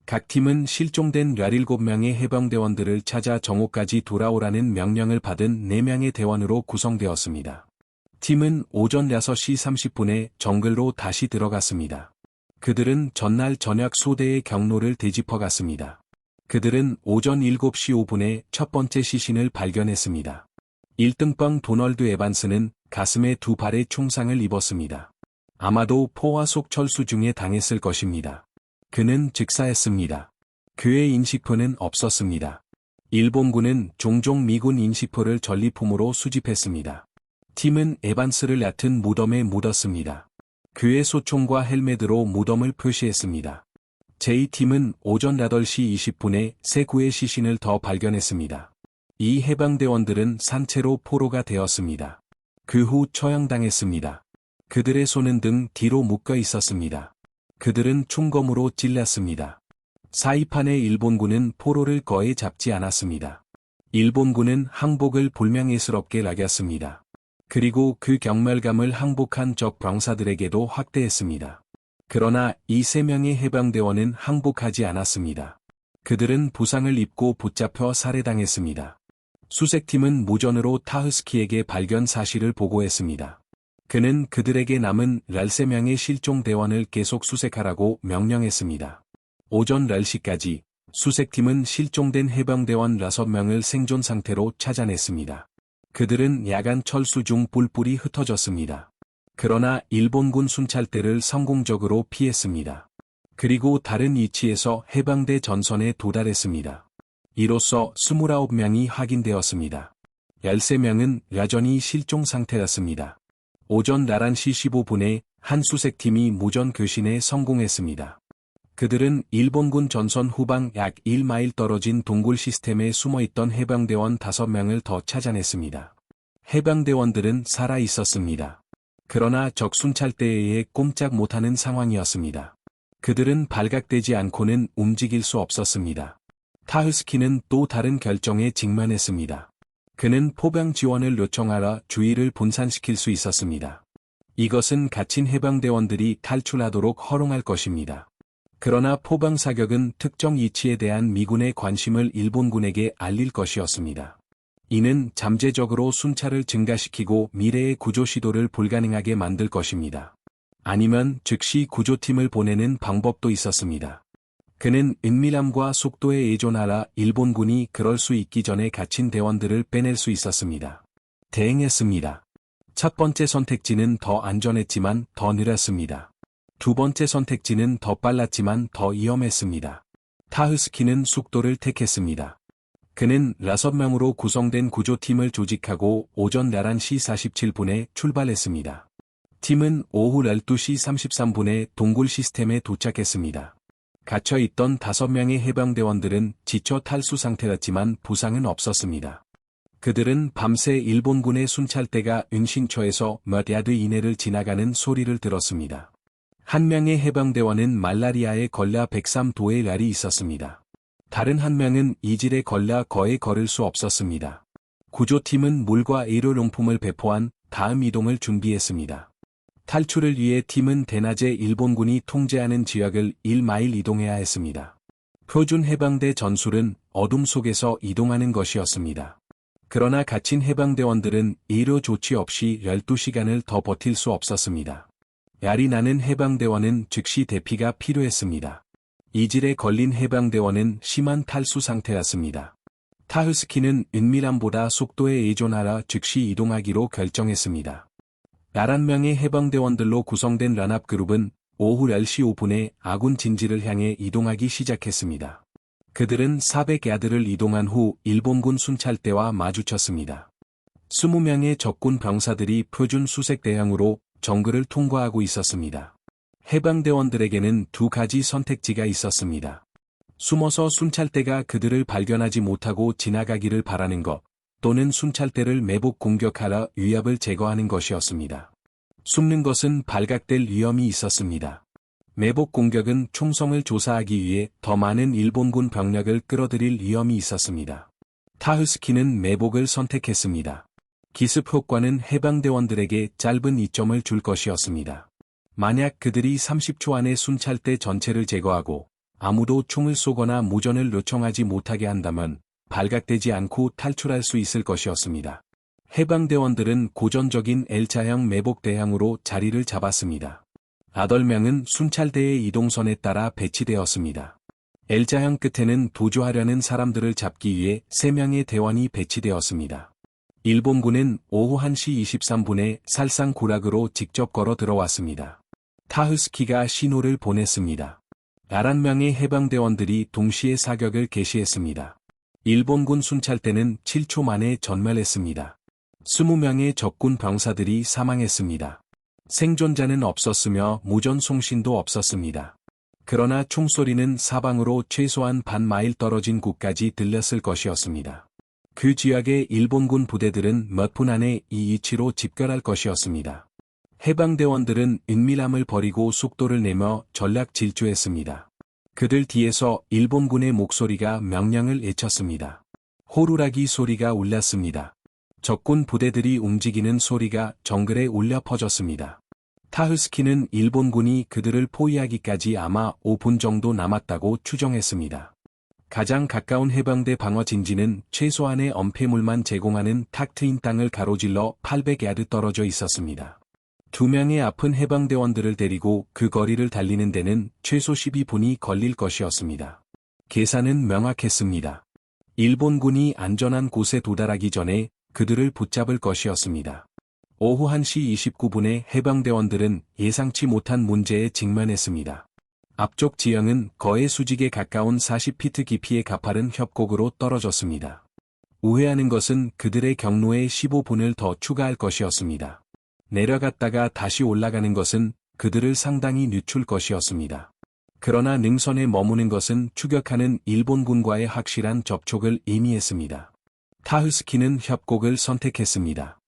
각 팀은 실종된 17명의 해방대원들을 찾아 정오까지 돌아오라는 명령을 받은 4명의 대원으로 구성되었습니다. 팀은 오전 6시 30분에 정글로 다시 들어갔습니다. 그들은 전날 저녁 소대의 경로를 되짚어갔습니다. 그들은 오전 7시 5분에 첫 번째 시신을 발견했습니다. 1등방 도널드 에반스는 가슴에 2발의 총상을 입었습니다. 아마도 포화 속 철수 중에 당했을 것입니다. 그는 즉사했습니다. 그의 인식포는 없었습니다. 일본군은 종종 미군 인식포를 전리품으로 수집했습니다. 팀은 에반스를 얕은 무덤에 묻었습니다. 그의 소총과 헬멧으로 무덤을 표시했습니다. 제2팀은 오전 8시 20분에 세 구의 시신을 더 발견했습니다. 이 해방대원들은 산채로 포로가 되었습니다. 그 후 처형당했습니다. 그들의 손은 등 뒤로 묶여 있었습니다. 그들은 총검으로 찔렸습니다. 사이판의 일본군은 포로를 거의 잡지 않았습니다. 일본군은 항복을 불명예스럽게 낙였습니다. 그리고 그 경멸감을 항복한 적 병사들에게도 확대했습니다. 그러나 이 3명의 해병대원은 항복하지 않았습니다. 그들은 부상을 입고 붙잡혀 살해당했습니다. 수색팀은 무전으로 타흐스키에게 발견 사실을 보고했습니다. 그는 그들에게 남은 13명의 실종 대원을 계속 수색하라고 명령했습니다. 오전 10시까지 수색팀은 실종된 해병대원 6명을 생존 상태로 찾아냈습니다. 그들은 야간 철수 중 뿔뿔이 흩어졌습니다. 그러나 일본군 순찰대를 성공적으로 피했습니다. 그리고 다른 위치에서 해병대 전선에 도달했습니다. 이로써 29명이 확인되었습니다. 13명은 여전히 실종 상태였습니다. 오전 11시 15분에 한 수색팀이 무전 교신에 성공했습니다. 그들은 일본군 전선 후방 약 1마일 떨어진 동굴 시스템에 숨어있던 해병대원 5명을 더 찾아냈습니다. 해병대원들은 살아 있었습니다. 그러나 적 순찰대에 의해 꼼짝 못하는 상황이었습니다. 그들은 발각되지 않고는 움직일 수 없었습니다. 타흐스키는 또 다른 결정에 직면했습니다. 그는 포병 지원을 요청하라 주의를 분산시킬 수 있었습니다. 이것은 갇힌 해병대원들이 탈출하도록 허용할 것입니다. 그러나 포병 사격은 특정 위치에 대한 미군의 관심을 일본군에게 알릴 것이었습니다. 이는 잠재적으로 순찰을 증가시키고 미래의 구조 시도를 불가능하게 만들 것입니다. 아니면 즉시 구조팀을 보내는 방법도 있었습니다. 그는 은밀함과 속도에 의존하라 일본군이 그럴 수 있기 전에 갇힌 대원들을 빼낼 수 있었습니다. 대응했습니다. 첫 번째 선택지는 더 안전했지만 더 느렸습니다. 두 번째 선택지는 더 빨랐지만 더 위험했습니다. 타흐스키는 속도를 택했습니다. 그는 6명으로 구성된 구조팀을 조직하고 오전 11시 47분에 출발했습니다. 팀은 오후 12시 33분에 동굴 시스템에 도착했습니다. 갇혀있던 5명의 해병대원들은 지쳐 탈수 상태였지만 부상은 없었습니다. 그들은 밤새 일본군의 순찰대가 은신처에서 몇 야드 이내를 지나가는 소리를 들었습니다. 한 명의 해병대원은 말라리아에 걸려 103도의 날이 있었습니다. 다른 한 명은 이질에 걸려 거의 걸을 수 없었습니다. 구조팀은 물과 의료용품을 배포한 다음 이동을 준비했습니다. 탈출을 위해 팀은 대낮에 일본군이 통제하는 지역을 1마일 이동해야 했습니다. 표준 해병대 전술은 어둠 속에서 이동하는 것이었습니다. 그러나 갇힌 해병대원들은 의료 조치 없이 12시간을 더 버틸 수 없었습니다. 열이 나는 해병대원은 즉시 대피가 필요했습니다. 이질에 걸린 해병대원은 심한 탈수 상태였습니다. 타흐스키는 은밀함보다 속도에 의존하라 즉시 이동하기로 결정했습니다. 11명의 해병대원들로 구성된 런업그룹은 오후 10시 5분에 아군 진지를 향해 이동하기 시작했습니다. 그들은 400야드를 이동한 후 일본군 순찰대와 마주쳤습니다. 20명의 적군 병사들이 표준 수색 대형으로 정글을 통과하고 있었습니다. 해병대원들에게는 2가지 선택지가 있었습니다. 숨어서 순찰대가 그들을 발견하지 못하고 지나가기를 바라는 것, 또는 순찰대를 매복 공격하라 위협을 제거하는 것이었습니다. 숨는 것은 발각될 위험이 있었습니다. 매복 공격은 총성을 조사하기 위해 더 많은 일본군 병력을 끌어들일 위험이 있었습니다. 타흐스키는 매복을 선택했습니다. 기습 효과는 해병대원들에게 짧은 이점을 줄 것이었습니다. 만약 그들이 30초 안에 순찰대 전체를 제거하고 아무도 총을 쏘거나 무전을 요청하지 못하게 한다면 발각되지 않고 탈출할 수 있을 것이었습니다. 해병대원들은 고전적인 L자형 매복 대형으로 자리를 잡았습니다. 8명은 순찰대의 이동선에 따라 배치되었습니다. L자형 끝에는 도주하려는 사람들을 잡기 위해 3명의 대원이 배치되었습니다. 일본군은 오후 1시 23분에 살상구락으로 직접 걸어 들어왔습니다. 타흐스키가 신호를 보냈습니다. 11명의 해병대원들이 동시에 사격을 개시했습니다. 일본군 순찰대는 7초 만에 전멸했습니다. 20명의 적군 병사들이 사망했습니다. 생존자는 없었으며 무전 송신도 없었습니다. 그러나 총소리는 사방으로 최소한 반 마일 떨어진 곳까지 들렸을 것이었습니다. 그 지역의 일본군 부대들은 몇 분 안에 이 위치로 집결할 것이었습니다. 해병대원들은 은밀함을 버리고 속도를 내며 전략 질주했습니다. 그들 뒤에서 일본군의 목소리가 명령을 외쳤습니다. 호루라기 소리가 울렸습니다. 적군 부대들이 움직이는 소리가 정글에 울려 퍼졌습니다. 타흐스키는 일본군이 그들을 포위하기까지 아마 5분 정도 남았다고 추정했습니다. 가장 가까운 해병대 방어 진지는 최소한의 엄폐물만 제공하는 탁 트인 땅을 가로질러 800야드 떨어져 있었습니다. 2명의 아픈 해병대원들을 데리고 그 거리를 달리는 데는 최소 12분이 걸릴 것이었습니다. 계산은 명확했습니다. 일본군이 안전한 곳에 도달하기 전에 그들을 붙잡을 것이었습니다. 오후 1시 29분에 해병대원들은 예상치 못한 문제에 직면했습니다. 앞쪽 지형은 거의 수직에 가까운 40피트 깊이의 가파른 협곡으로 떨어졌습니다. 우회하는 것은 그들의 경로에 15분을 더 추가할 것이었습니다. 내려갔다가 다시 올라가는 것은 그들을 상당히 늦출 것이었습니다. 그러나 능선에 머무는 것은 추격하는 일본군과의 확실한 접촉을 의미했습니다. 타흐스키는 협곡을 선택했습니다.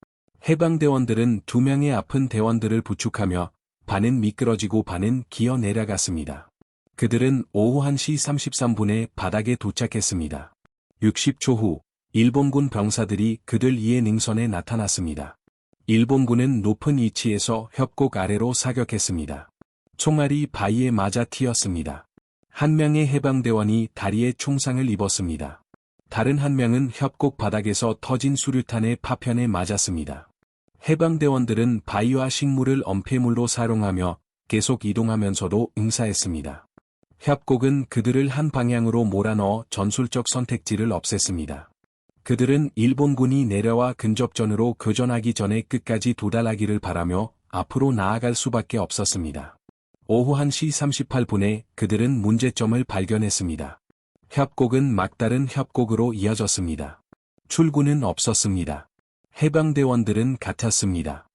해방대원들은 2명의 아픈 대원들을 부축하며 반은 미끄러지고 반은 기어 내려갔습니다. 그들은 오후 1시 33분에 바닥에 도착했습니다. 60초 후 일본군 병사들이 그들 이에 능선에 나타났습니다. 일본군은 높은 위치에서 협곡 아래로 사격했습니다. 총알이 바위에 맞아 튀었습니다. 한 명의 해방대원이 다리에 총상을 입었습니다. 다른 한 명은 협곡 바닥에서 터진 수류탄의 파편에 맞았습니다. 해방대원들은 바위와 식물을 엄폐물로 사용하며 계속 이동하면서도 응사했습니다. 협곡은 그들을 한 방향으로 몰아넣어 전술적 선택지를 없앴습니다. 그들은 일본군이 내려와 근접전으로 교전하기 전에 끝까지 도달하기를 바라며 앞으로 나아갈 수밖에 없었습니다. 오후 1시 38분에 그들은 문제점을 발견했습니다. 협곡은 막다른 협곡으로 이어졌습니다. 출구는 없었습니다. 해방대원들은 같았습니다.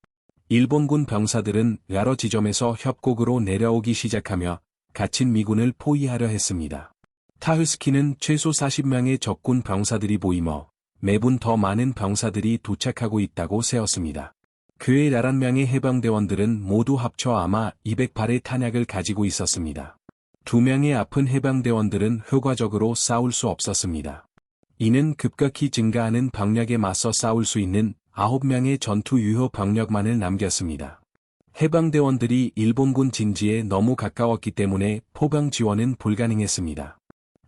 일본군 병사들은 여러 지점에서 협곡으로 내려오기 시작하며 갇힌 미군을 포위하려 했습니다. 타흐스키는 최소 40명의 적군 병사들이 보이며 매분 더 많은 병사들이 도착하고 있다고 세웠습니다. 그의 11명의 해방대원들은 모두 합쳐 아마 200발의 탄약을 가지고 있었습니다. 2명의 아픈 해방대원들은 효과적으로 싸울 수 없었습니다. 이는 급격히 증가하는 병력에 맞서 싸울 수 있는 9명의 전투 유효 병력만을 남겼습니다. 해방대원들이 일본군 진지에 너무 가까웠기 때문에 포병 지원은 불가능했습니다.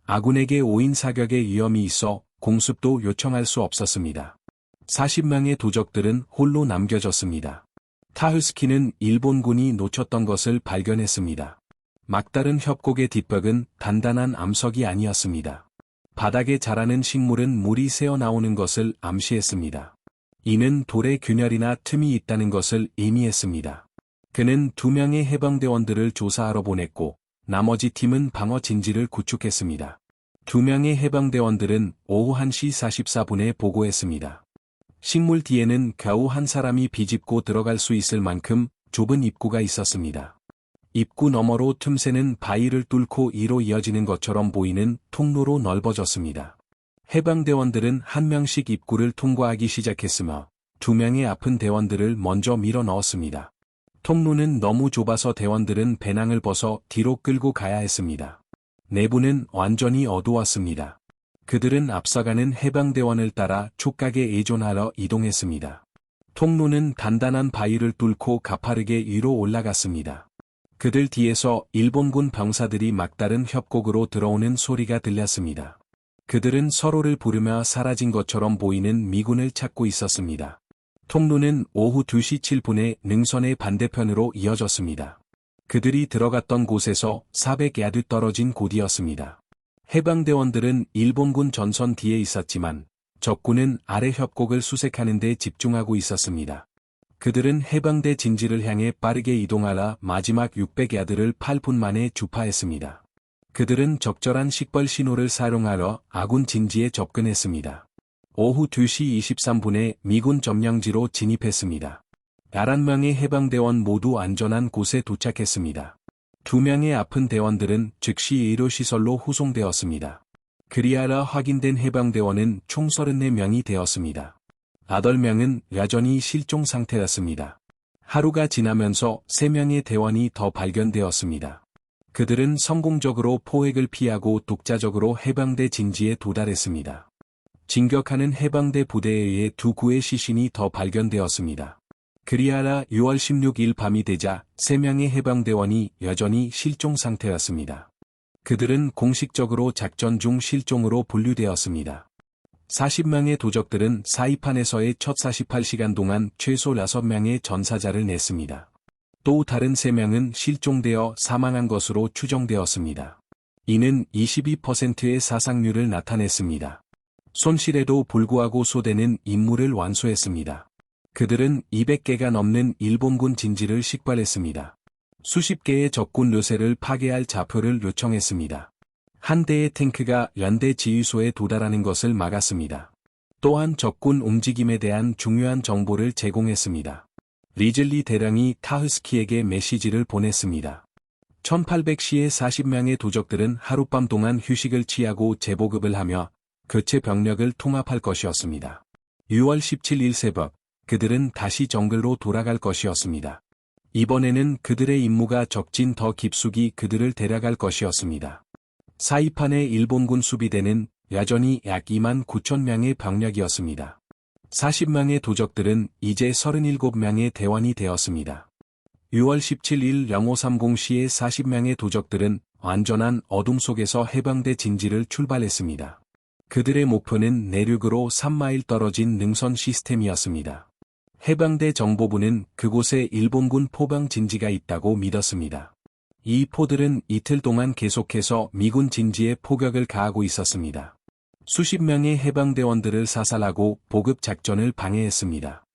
아군에게 5인 사격의 위험이 있어 공습도 요청할 수 없었습니다. 40명의 도적들은 홀로 남겨졌습니다. 타흐스키는 일본군이 놓쳤던 것을 발견했습니다. 막다른 협곡의 뒷벽은 단단한 암석이 아니었습니다. 바닥에 자라는 식물은 물이 새어나오는 것을 암시했습니다. 이는 돌의 균열이나 틈이 있다는 것을 의미했습니다. 그는 2명의 해방대원들을 조사하러 보냈고 나머지 팀은 방어 진지를 구축했습니다. 2명의 해방대원들은 오후 1시 44분에 보고했습니다. 식물 뒤에는 겨우 한 사람이 비집고 들어갈 수 있을 만큼 좁은 입구가 있었습니다. 입구 너머로 틈새는 바위를 뚫고 이로 이어지는 것처럼 보이는 통로로 넓어졌습니다. 해방대원들은 한 명씩 입구를 통과하기 시작했으며 2명의 아픈 대원들을 먼저 밀어 넣었습니다. 통로는 너무 좁아서 대원들은 배낭을 벗어 뒤로 끌고 가야 했습니다. 내부는 완전히 어두웠습니다. 그들은 앞서가는 해방대원을 따라 촉각에 의존하러 이동했습니다. 통로는 단단한 바위를 뚫고 가파르게 위로 올라갔습니다. 그들 뒤에서 일본군 병사들이 막다른 협곡으로 들어오는 소리가 들렸습니다. 그들은 서로를 부르며 사라진 것처럼 보이는 미군을 찾고 있었습니다. 통로는 오후 2시 7분에 능선의 반대편으로 이어졌습니다. 그들이 들어갔던 곳에서 400야드 떨어진 곳이었습니다. 해방대원들은 일본군 전선 뒤에 있었지만 적군은 아래 협곡을 수색하는 데 집중하고 있었습니다. 그들은 해방대 진지를 향해 빠르게 이동하라 마지막 600야드를 8분 만에 주파했습니다. 그들은 적절한 식벌 신호를 사용하러 아군 진지에 접근했습니다. 오후 2시 23분에 미군 점령지로 진입했습니다. 11명의 해방대원 모두 안전한 곳에 도착했습니다. 2명의 아픈 대원들은 즉시 의료시설로 후송되었습니다. 그리하여 확인된 해방대원은 총 34명이 되었습니다. 8명은 여전히 실종 상태였습니다. 하루가 지나면서 3명의 대원이 더 발견되었습니다. 그들은 성공적으로 포획을 피하고 독자적으로 해방대 진지에 도달했습니다. 진격하는 해방대 부대에 의해 2구의 시신이 더 발견되었습니다. 그리하여 6월 16일 밤이 되자 3명의 해방대원이 여전히 실종 상태였습니다. 그들은 공식적으로 작전 중 실종으로 분류되었습니다. 40명의 도적들은 사이판에서의 첫 48시간 동안 최소 6명의 전사자를 냈습니다. 또 다른 3명은 실종되어 사망한 것으로 추정되었습니다. 이는 22%의 사상률을 나타냈습니다. 손실에도 불구하고 소대는 임무를 완수했습니다. 그들은 200개가 넘는 일본군 진지를 식발했습니다. 수십 개의 적군 요새를 파괴할 좌표를 요청했습니다. 한 대의 탱크가 연대 지휘소에 도달하는 것을 막았습니다. 또한 적군 움직임에 대한 중요한 정보를 제공했습니다. 리즐리 대령이 타흐스키에게 메시지를 보냈습니다. 1800시에 40명의 도적들은 하룻밤 동안 휴식을 취하고 재보급을 하며 교체 병력을 통합할 것이었습니다. 6월 17일 새벽, 그들은 다시 정글로 돌아갈 것이었습니다. 이번에는 그들의 임무가 적진 더 깊숙이 그들을 데려갈 것이었습니다. 사이판의 일본군 수비대는 여전히 약 2만 9천 명의 병력이었습니다. 40명의 도적들은 이제 37명의 대원이 되었습니다. 6월 17일 0530시에 40명의 도적들은 완전한 어둠 속에서 해방대 진지를 출발했습니다. 그들의 목표는 내륙으로 3마일 떨어진 능선 시스템이었습니다. 해방대 정보부는 그곳에 일본군 포병 진지가 있다고 믿었습니다. 이 포들은 이틀 동안 계속해서 미군 진지에 포격을 가하고 있었습니다. 수십 명의 해방대원들을 사살하고 보급 작전을 방해했습니다.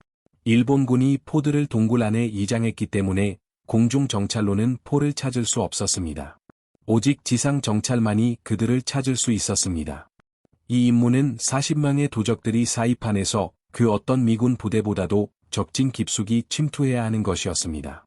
일본군이 포들을 동굴 안에 이장했기 때문에 공중 정찰로는 포를 찾을 수 없었습니다. 오직 지상 정찰만이 그들을 찾을 수 있었습니다. 이 임무는 40명의 도적들이 사이판에서 그 어떤 미군 부대보다도 적진 깊숙이 침투해야 하는 것이었습니다.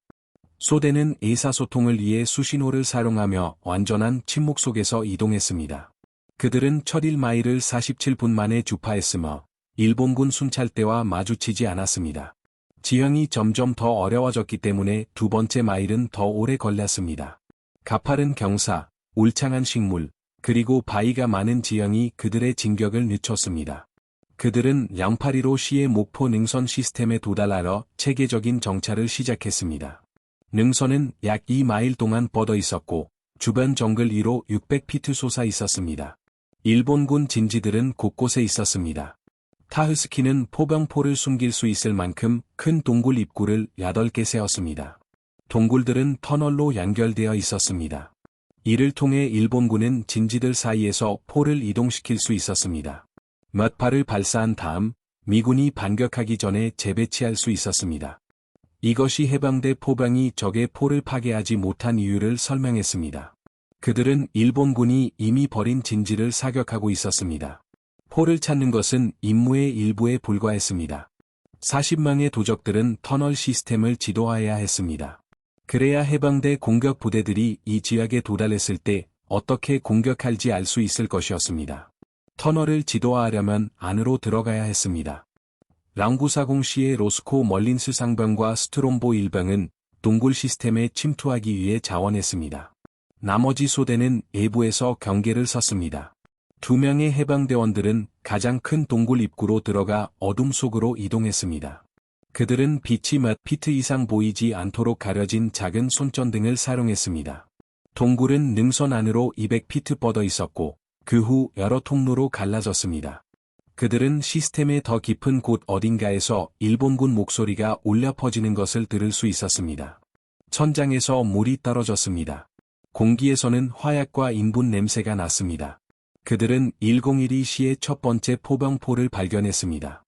소대는 의사소통을 위해 수신호를 사용하며 완전한 침묵 속에서 이동했습니다. 그들은 첫 1마일을 47분 만에 주파했으며 일본군 순찰대와 마주치지 않았습니다. 지형이 점점 더 어려워졌기 때문에 두 번째 마일은 더 오래 걸렸습니다. 가파른 경사, 울창한 식물, 그리고 바위가 많은 지형이 그들의 진격을 늦췄습니다. 그들은 082시의 목포 능선 시스템에 도달하여 체계적인 정찰을 시작했습니다. 능선은 약 2마일 동안 뻗어 있었고 주변 정글 위로 600피트 솟아 있었습니다. 일본군 진지들은 곳곳에 있었습니다. 타흐스키는 포병포를 숨길 수 있을 만큼 큰 동굴 입구를 8개 세웠습니다. 동굴들은 터널로 연결되어 있었습니다. 이를 통해 일본군은 진지들 사이에서 포를 이동시킬 수 있었습니다. 몇 발을 발사한 다음 미군이 반격하기 전에 재배치할 수 있었습니다. 이것이 해방대 포병이 적의 포를 파괴하지 못한 이유를 설명했습니다. 그들은 일본군이 이미 버린 진지를 사격하고 있었습니다. 포를 찾는 것은 임무의 일부에 불과했습니다. 40명의 도적들은 터널 시스템을 지도해야 했습니다. 그래야 해방대 공격 부대들이 이 지역에 도달했을 때 어떻게 공격할지 알 수 있을 것이었습니다. 터널을 지도하려면 안으로 들어가야 했습니다. 랑구사공시의 로스코 멀린스 상병과 스트롬보 일병은 동굴 시스템에 침투하기 위해 자원했습니다. 나머지 소대는 외부에서 경계를 섰습니다. 2명의 해방대원들은 가장 큰 동굴 입구로 들어가 어둠 속으로 이동했습니다. 그들은 빛이 몇 피트 이상 보이지 않도록 가려진 작은 손전등을 사용했습니다. 동굴은 능선 안으로 200피트 뻗어 있었고 그 후 여러 통로로 갈라졌습니다. 그들은 시스템의 더 깊은 곳 어딘가에서 일본군 목소리가 울려 퍼지는 것을 들을 수 있었습니다. 천장에서 물이 떨어졌습니다. 공기에서는 화약과 인분 냄새가 났습니다. 그들은 1012시의 첫 번째 포병포를 발견했습니다.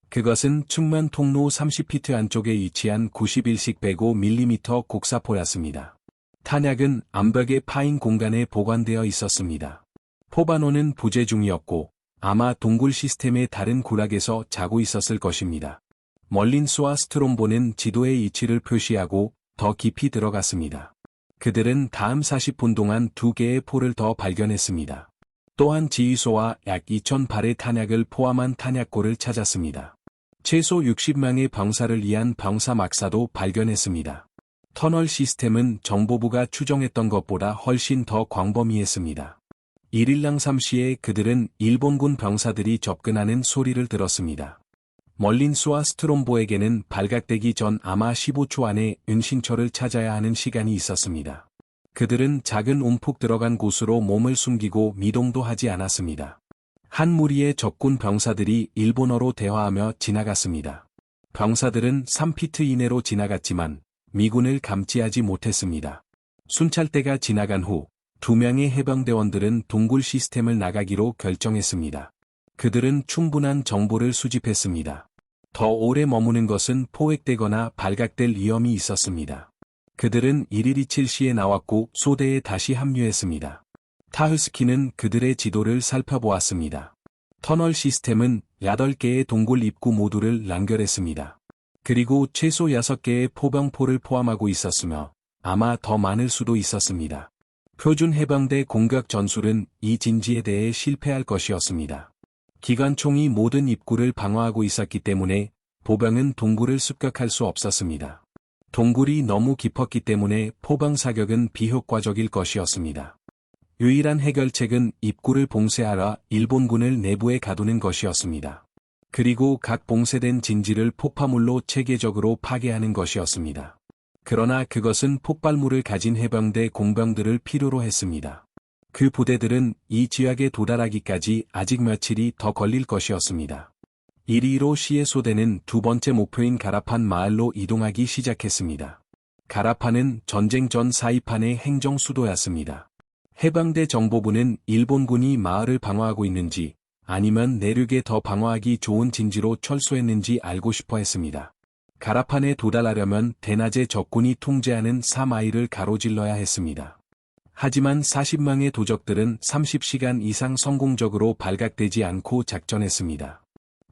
그것은 충만 통로 30피트 안쪽에 위치한 91식 105mm 곡사포였습니다. 탄약은 암벽에 파인 공간에 보관되어 있었습니다. 포반호는 부재 중이었고 아마 동굴 시스템의 다른 구락에서 자고 있었을 것입니다. 멀린스와 스트롬보는 지도의 위치를 표시하고 더 깊이 들어갔습니다. 그들은 다음 40분 동안 2개의 포를 더 발견했습니다. 또한 지휘소와 약 2,000발의 탄약을 포함한 탄약고를 찾았습니다. 최소 60명의 병사를 위한 병사 막사도 발견했습니다. 터널 시스템은 정보부가 추정했던 것보다 훨씬 더 광범위했습니다. 1일랑 3시에 그들은 일본군 병사들이 접근하는 소리를 들었습니다. 멀린스와 스트롬보에게는 발각되기 전 아마 15초 안에 은신처를 찾아야 하는 시간이 있었습니다. 그들은 작은 움푹 들어간 곳으로 몸을 숨기고 미동도 하지 않았습니다. 한 무리의 적군 병사들이 일본어로 대화하며 지나갔습니다. 병사들은 3피트 이내로 지나갔지만 미군을 감지하지 못했습니다. 순찰대가 지나간 후 2명의 해병대원들은 동굴 시스템을 나가기로 결정했습니다. 그들은 충분한 정보를 수집했습니다. 더 오래 머무는 것은 포획되거나 발각될 위험이 있었습니다. 그들은 1.127시에 나왔고 소대에 다시 합류했습니다. 타흐스키는 그들의 지도를 살펴보았습니다. 터널 시스템은 8개의 동굴 입구 모두를 연결했습니다. 그리고 최소 6개의 포병포를 포함하고 있었으며 아마 더 많을 수도 있었습니다. 표준 해병대 공격 전술은 이 진지에 대해 실패할 것이었습니다. 기관총이 모든 입구를 방어하고 있었기 때문에 보병은 동굴을 습격할 수 없었습니다. 동굴이 너무 깊었기 때문에 포병 사격은 비효과적일 것이었습니다. 유일한 해결책은 입구를 봉쇄하라 일본군을 내부에 가두는 것이었습니다. 그리고 각 봉쇄된 진지를 폭파물로 체계적으로 파괴하는 것이었습니다. 그러나 그것은 폭발물을 가진 해병대 공병들을 필요로 했습니다. 그 부대들은 이 지역에 도달하기까지 아직 며칠이 더 걸릴 것이었습니다. 1.15 시의 소대는 두 번째 목표인 가라판 마을로 이동하기 시작했습니다. 가라판은 전쟁 전 사이판의 행정 수도였습니다. 해병대 정보부는 일본군이 마을을 방어하고 있는지 아니면 내륙에 더 방어하기 좋은 진지로 철수했는지 알고 싶어 했습니다. 가라판에 도달하려면 대낮에 적군이 통제하는 4마일을 가로질러야 했습니다. 하지만 40명의 도적들은 30시간 이상 성공적으로 발각되지 않고 작전했습니다.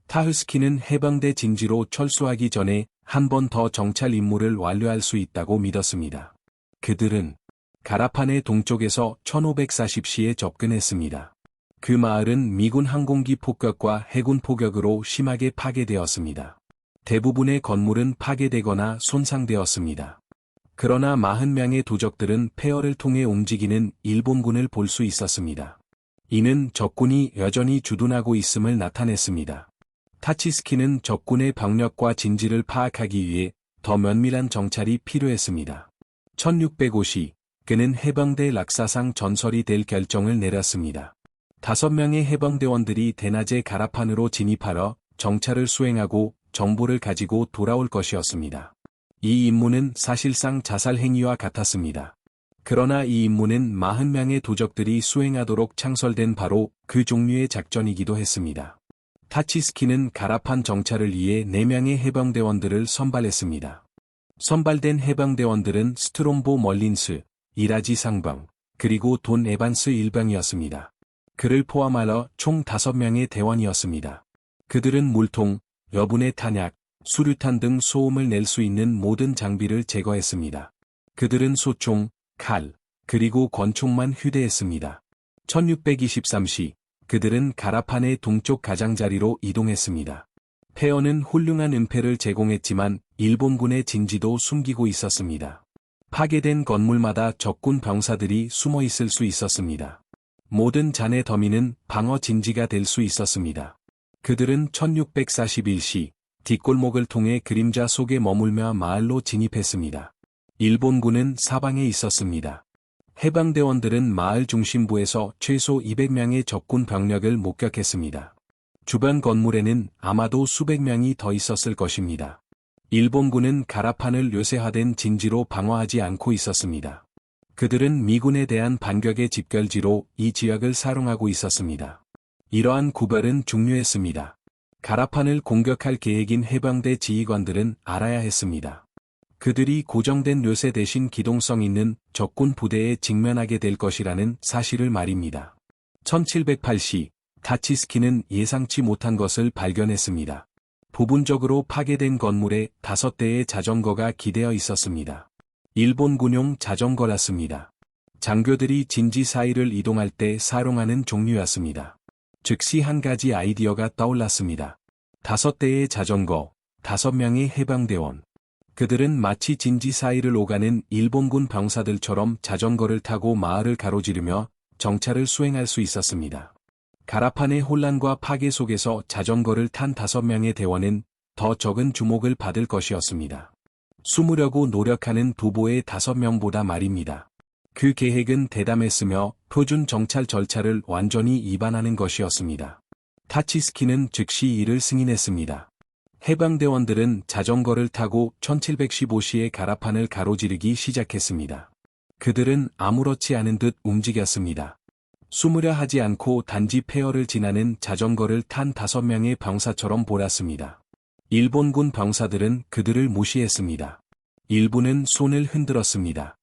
타흐스키는 해병대 진지로 철수하기 전에 한 번 더 정찰 임무를 완료할 수 있다고 믿었습니다. 그들은 가라판의 동쪽에서 1540시에 접근했습니다. 그 마을은 미군 항공기 폭격과 해군 포격으로 심하게 파괴되었습니다. 대부분의 건물은 파괴되거나 손상되었습니다. 그러나 40명의 도적들은 폐허를 통해 움직이는 일본군을 볼 수 있었습니다. 이는 적군이 여전히 주둔하고 있음을 나타냈습니다. 타치스키는 적군의 병력과 진지를 파악하기 위해 더 면밀한 정찰이 필요했습니다. 1605시, 그는 해병대 락사상 전설이 될 결정을 내렸습니다. 5명의 해병대원들이 대낮에 가라판으로 진입하러 정찰을 수행하고 정보를 가지고 돌아올 것이었습니다. 이 임무는 사실상 자살 행위와 같았습니다. 그러나 이 임무는 40명의 도적들이 수행하도록 창설된 바로 그 종류의 작전이기도 했습니다. 타치스키는 가라판 정찰을 위해 4명의 해병대원들을 선발했습니다. 선발된 해병대원들은 스트롬보 멀린스, 이라지 상병, 그리고 돈 에반스 일병이었습니다. 그를 포함하여 총 5명의 대원이었습니다. 그들은 물통, 여분의 탄약, 수류탄 등 소음을 낼 수 있는 모든 장비를 제거했습니다. 그들은 소총, 칼, 그리고 권총만 휴대했습니다. 1623시, 그들은 가라판의 동쪽 가장자리로 이동했습니다. 폐허는 훌륭한 은폐를 제공했지만 일본군의 진지도 숨기고 있었습니다. 파괴된 건물마다 적군 병사들이 숨어 있을 수 있었습니다. 모든 잔해 더미는 방어 진지가 될 수 있었습니다. 그들은 1641시 뒷골목을 통해 그림자 속에 머물며 마을로 진입했습니다. 일본군은 사방에 있었습니다. 해병대원들은 마을 중심부에서 최소 200명의 적군 병력을 목격했습니다. 주변 건물에는 아마도 수백 명이 더 있었을 것입니다. 일본군은 가라판을 요새화된 진지로 방어하지 않고 있었습니다. 그들은 미군에 대한 반격의 집결지로 이 지역을 사용하고 있었습니다. 이러한 구별은 중요했습니다. 가라판을 공격할 계획인 해병대 지휘관들은 알아야 했습니다. 그들이 고정된 요새 대신 기동성 있는 적군 부대에 직면하게 될 것이라는 사실을 말입니다. 1708시, 타치스키는 예상치 못한 것을 발견했습니다. 부분적으로 파괴된 건물에 5대의 자전거가 기대어 있었습니다. 일본군용 자전거랐습니다. 장교들이 진지 사이를 이동할 때 사용하는 종류였습니다. 즉시 한 가지 아이디어가 떠올랐습니다. 5대의 자전거, 5명의 해병대원. 그들은 마치 진지 사이를 오가는 일본군 병사들처럼 자전거를 타고 마을을 가로지르며 정찰을 수행할 수 있었습니다. 가라판의 혼란과 파괴 속에서 자전거를 탄 5명의 대원은 더 적은 주목을 받을 것이었습니다. 숨으려고 노력하는 도보의 5명보다 말입니다. 그 계획은 대담했으며 표준 정찰 절차를 완전히 위반하는 것이었습니다. 타치스키는 즉시 이를 승인했습니다. 해방대원들은 자전거를 타고 1715시에 가라판을 가로지르기 시작했습니다. 그들은 아무렇지 않은 듯 움직였습니다. 숨으려 하지 않고 단지 폐허를 지나는 자전거를 탄 5명의 병사처럼 보았습니다. 일본군 병사들은 그들을 무시했습니다. 일부는 손을 흔들었습니다.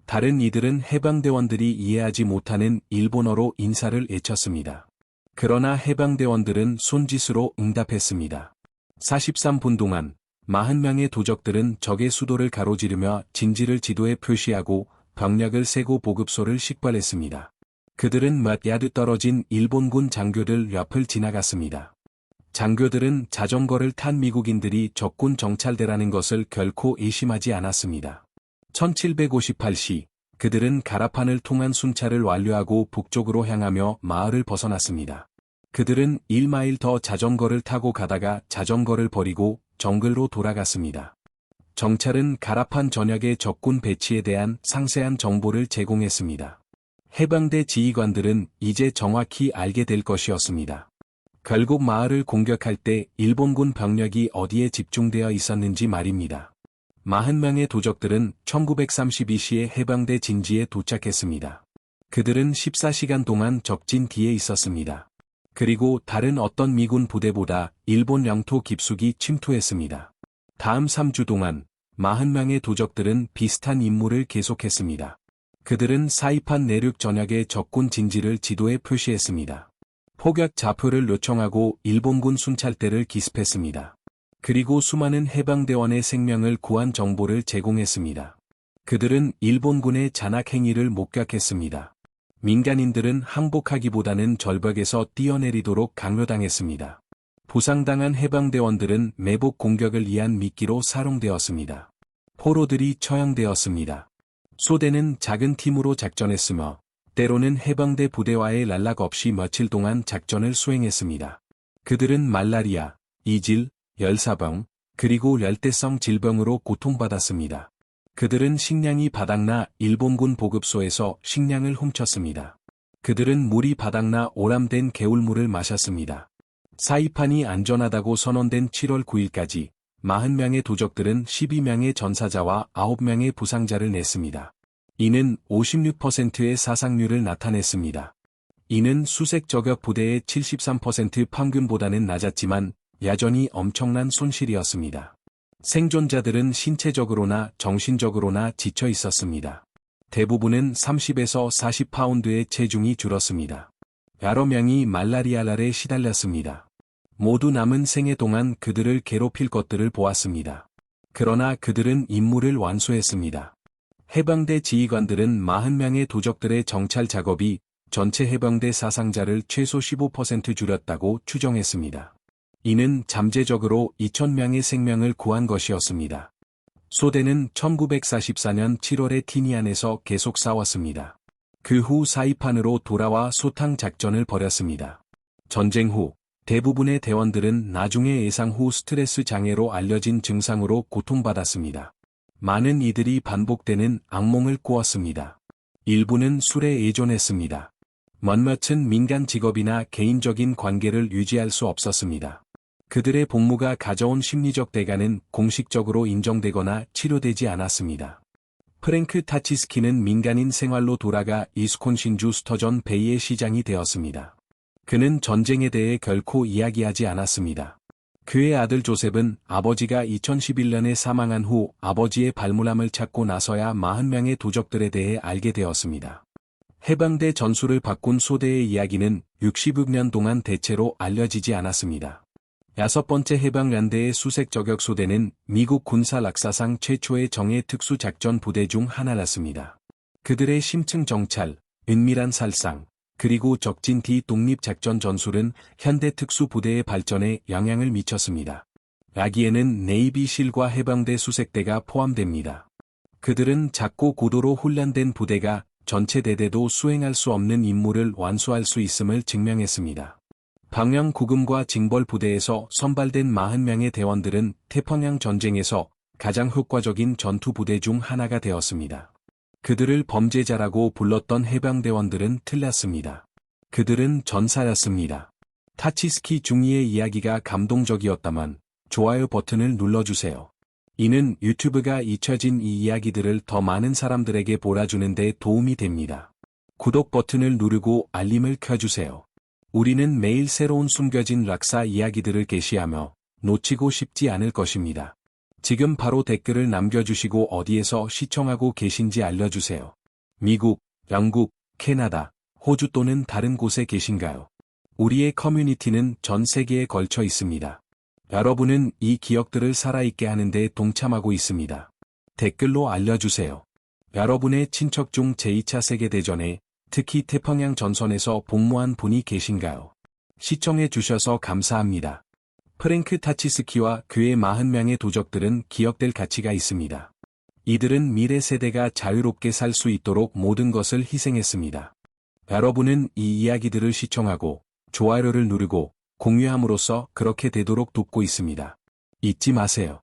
다른 이들은 해방대원들이 이해하지 못하는 일본어로 인사를 외쳤습니다. 그러나 해방대원들은 손짓으로 응답했습니다. 43분 동안 40명의 도적들은 적의 수도를 가로지르며 진지를 지도에 표시하고 병력을 세고 보급소를 식발했습니다. 그들은 몇 야드 떨어진 일본군 장교들 옆을 지나갔습니다. 장교들은 자전거를 탄 미국인들이 적군 정찰대라는 것을 결코 의심하지 않았습니다. 1758시 그들은 가라판을 통한 순찰을 완료하고 북쪽으로 향하며 마을을 벗어났습니다. 그들은 1마일 더 자전거를 타고 가다가 자전거를 버리고 정글로 돌아갔습니다. 정찰은 가라판 전역의 적군 배치에 대한 상세한 정보를 제공했습니다. 해방대 지휘관들은 이제 정확히 알게 될 것이었습니다. 결국 마을을 공격할 때 일본군 병력이 어디에 집중되어 있었는지 말입니다. 40명의 도적들은 1932시에 해방대 진지에 도착했습니다. 그들은 14시간 동안 적진 뒤에 있었습니다. 그리고 다른 어떤 미군 부대보다 일본 영토 깊숙이 침투했습니다. 다음 3주 동안 40명의 도적들은 비슷한 임무를 계속했습니다. 그들은 사이판 내륙 전역의 적군 진지를 지도에 표시했습니다. 폭격 좌표를 요청하고 일본군 순찰대를 기습했습니다. 그리고 수많은 해방대원의 생명을 구한 정보를 제공했습니다. 그들은 일본군의 잔악 행위를 목격했습니다. 민간인들은 항복하기보다는 절벽에서 뛰어내리도록 강요당했습니다. 부상당한 해방대원들은 매복 공격을 위한 미끼로 사용되었습니다. 포로들이 처형되었습니다. 소대는 작은 팀으로 작전했으며 때로는 해방대 부대와의 연락 없이 며칠 동안 작전을 수행했습니다. 그들은 말라리아, 이질, 열사병, 그리고 열대성 질병으로 고통받았습니다. 그들은 식량이 바닥나 일본군 보급소에서 식량을 훔쳤습니다. 그들은 물이 바닥나 오람된 개울물을 마셨습니다. 사이판이 안전하다고 선언된 7월 9일까지 40명의 도적들은 12명의 전사자와 9명의 부상자를 냈습니다. 이는 56%의 사상률을 나타냈습니다. 이는 수색 저격 부대의 73% 평균보다는 낮았지만 여전히 엄청난 손실이었습니다. 생존자들은 신체적으로나 정신적으로나 지쳐 있었습니다. 대부분은 30에서 40파운드의 체중이 줄었습니다. 여러 명이 말라리아랄에 시달렸습니다. 모두 남은 생애 동안 그들을 괴롭힐 것들을 보았습니다. 그러나 그들은 임무를 완수했습니다. 해방대 지휘관들은 40명의 도적들의 정찰 작업이 전체 해방대 사상자를 최소 15% 줄였다고 추정했습니다. 이는 잠재적으로 2,000명의 생명을 구한 것이었습니다. 소대는 1944년 7월에 티니안에서 계속 싸웠습니다. 그 후 사이판으로 돌아와 소탕 작전을 벌였습니다. 전쟁 후 대부분의 대원들은 나중에 예상 후 스트레스 장애로 알려진 증상으로 고통받았습니다. 많은 이들이 반복되는 악몽을 꾸었습니다. 일부는 술에 의존했습니다. 몇몇은 민간 직업이나 개인적인 관계를 유지할 수 없었습니다. 그들의 복무가 가져온 심리적 대가는 공식적으로 인정되거나 치료되지 않았습니다. 프랭크 타치스키는 민간인 생활로 돌아가 이스콘신주 스터전 베이의 시장이 되었습니다. 그는 전쟁에 대해 결코 이야기하지 않았습니다. 그의 아들 조셉은 아버지가 2011년에 사망한 후 아버지의 발물함을 찾고 나서야 40명의 도적들에 대해 알게 되었습니다. 해방대 전술을 바꾼 소대의 이야기는 66년 동안 대체로 알려지지 않았습니다. 6번째 해방연대의 수색 저격 소대는 미국 군사 역사상 최초의 정예 특수작전 부대 중 하나였습니다. 그들의 심층 정찰, 은밀한 살상, 그리고 적진 뒤 독립작전 전술은 현대 특수부대의 발전에 영향을 미쳤습니다. 여기에는 네이비실과 해방대 수색대가 포함됩니다. 그들은 작고 고도로 훈련된 부대가 전체 대대도 수행할 수 없는 임무를 완수할 수 있음을 증명했습니다. 방영 구금과 징벌 부대에서 선발된 40명의 대원들은 태평양 전쟁에서 가장 효과적인 전투 부대 중 하나가 되었습니다. 그들을 범죄자라고 불렀던 해병대원들은 틀렸습니다. 그들은 전사였습니다. 타치스키 중위의 이야기가 감동적이었다면 좋아요 버튼을 눌러주세요. 이는 유튜브가 잊혀진 이 이야기들을 더 많은 사람들에게 몰아주는 데 도움이 됩니다. 구독 버튼을 누르고 알림을 켜주세요. 우리는 매일 새로운 숨겨진 락사 이야기들을 게시하며 놓치고 싶지 않을 것입니다. 지금 바로 댓글을 남겨주시고 어디에서 시청하고 계신지 알려주세요. 미국, 영국, 캐나다, 호주 또는 다른 곳에 계신가요? 우리의 커뮤니티는 전 세계에 걸쳐 있습니다. 여러분은 이 기억들을 살아있게 하는 데 동참하고 있습니다. 댓글로 알려주세요. 여러분의 친척 중 제2차 세계대전에 특히 태평양 전선에서 복무한 분이 계신가요? 시청해주셔서 감사합니다. 프랭크 타치스키와 그의 40명의 도적들은 기억될 가치가 있습니다. 이들은 미래 세대가 자유롭게 살 수 있도록 모든 것을 희생했습니다. 여러분은 이 이야기들을 시청하고 좋아요를 누르고 공유함으로써 그렇게 되도록 돕고 있습니다. 잊지 마세요.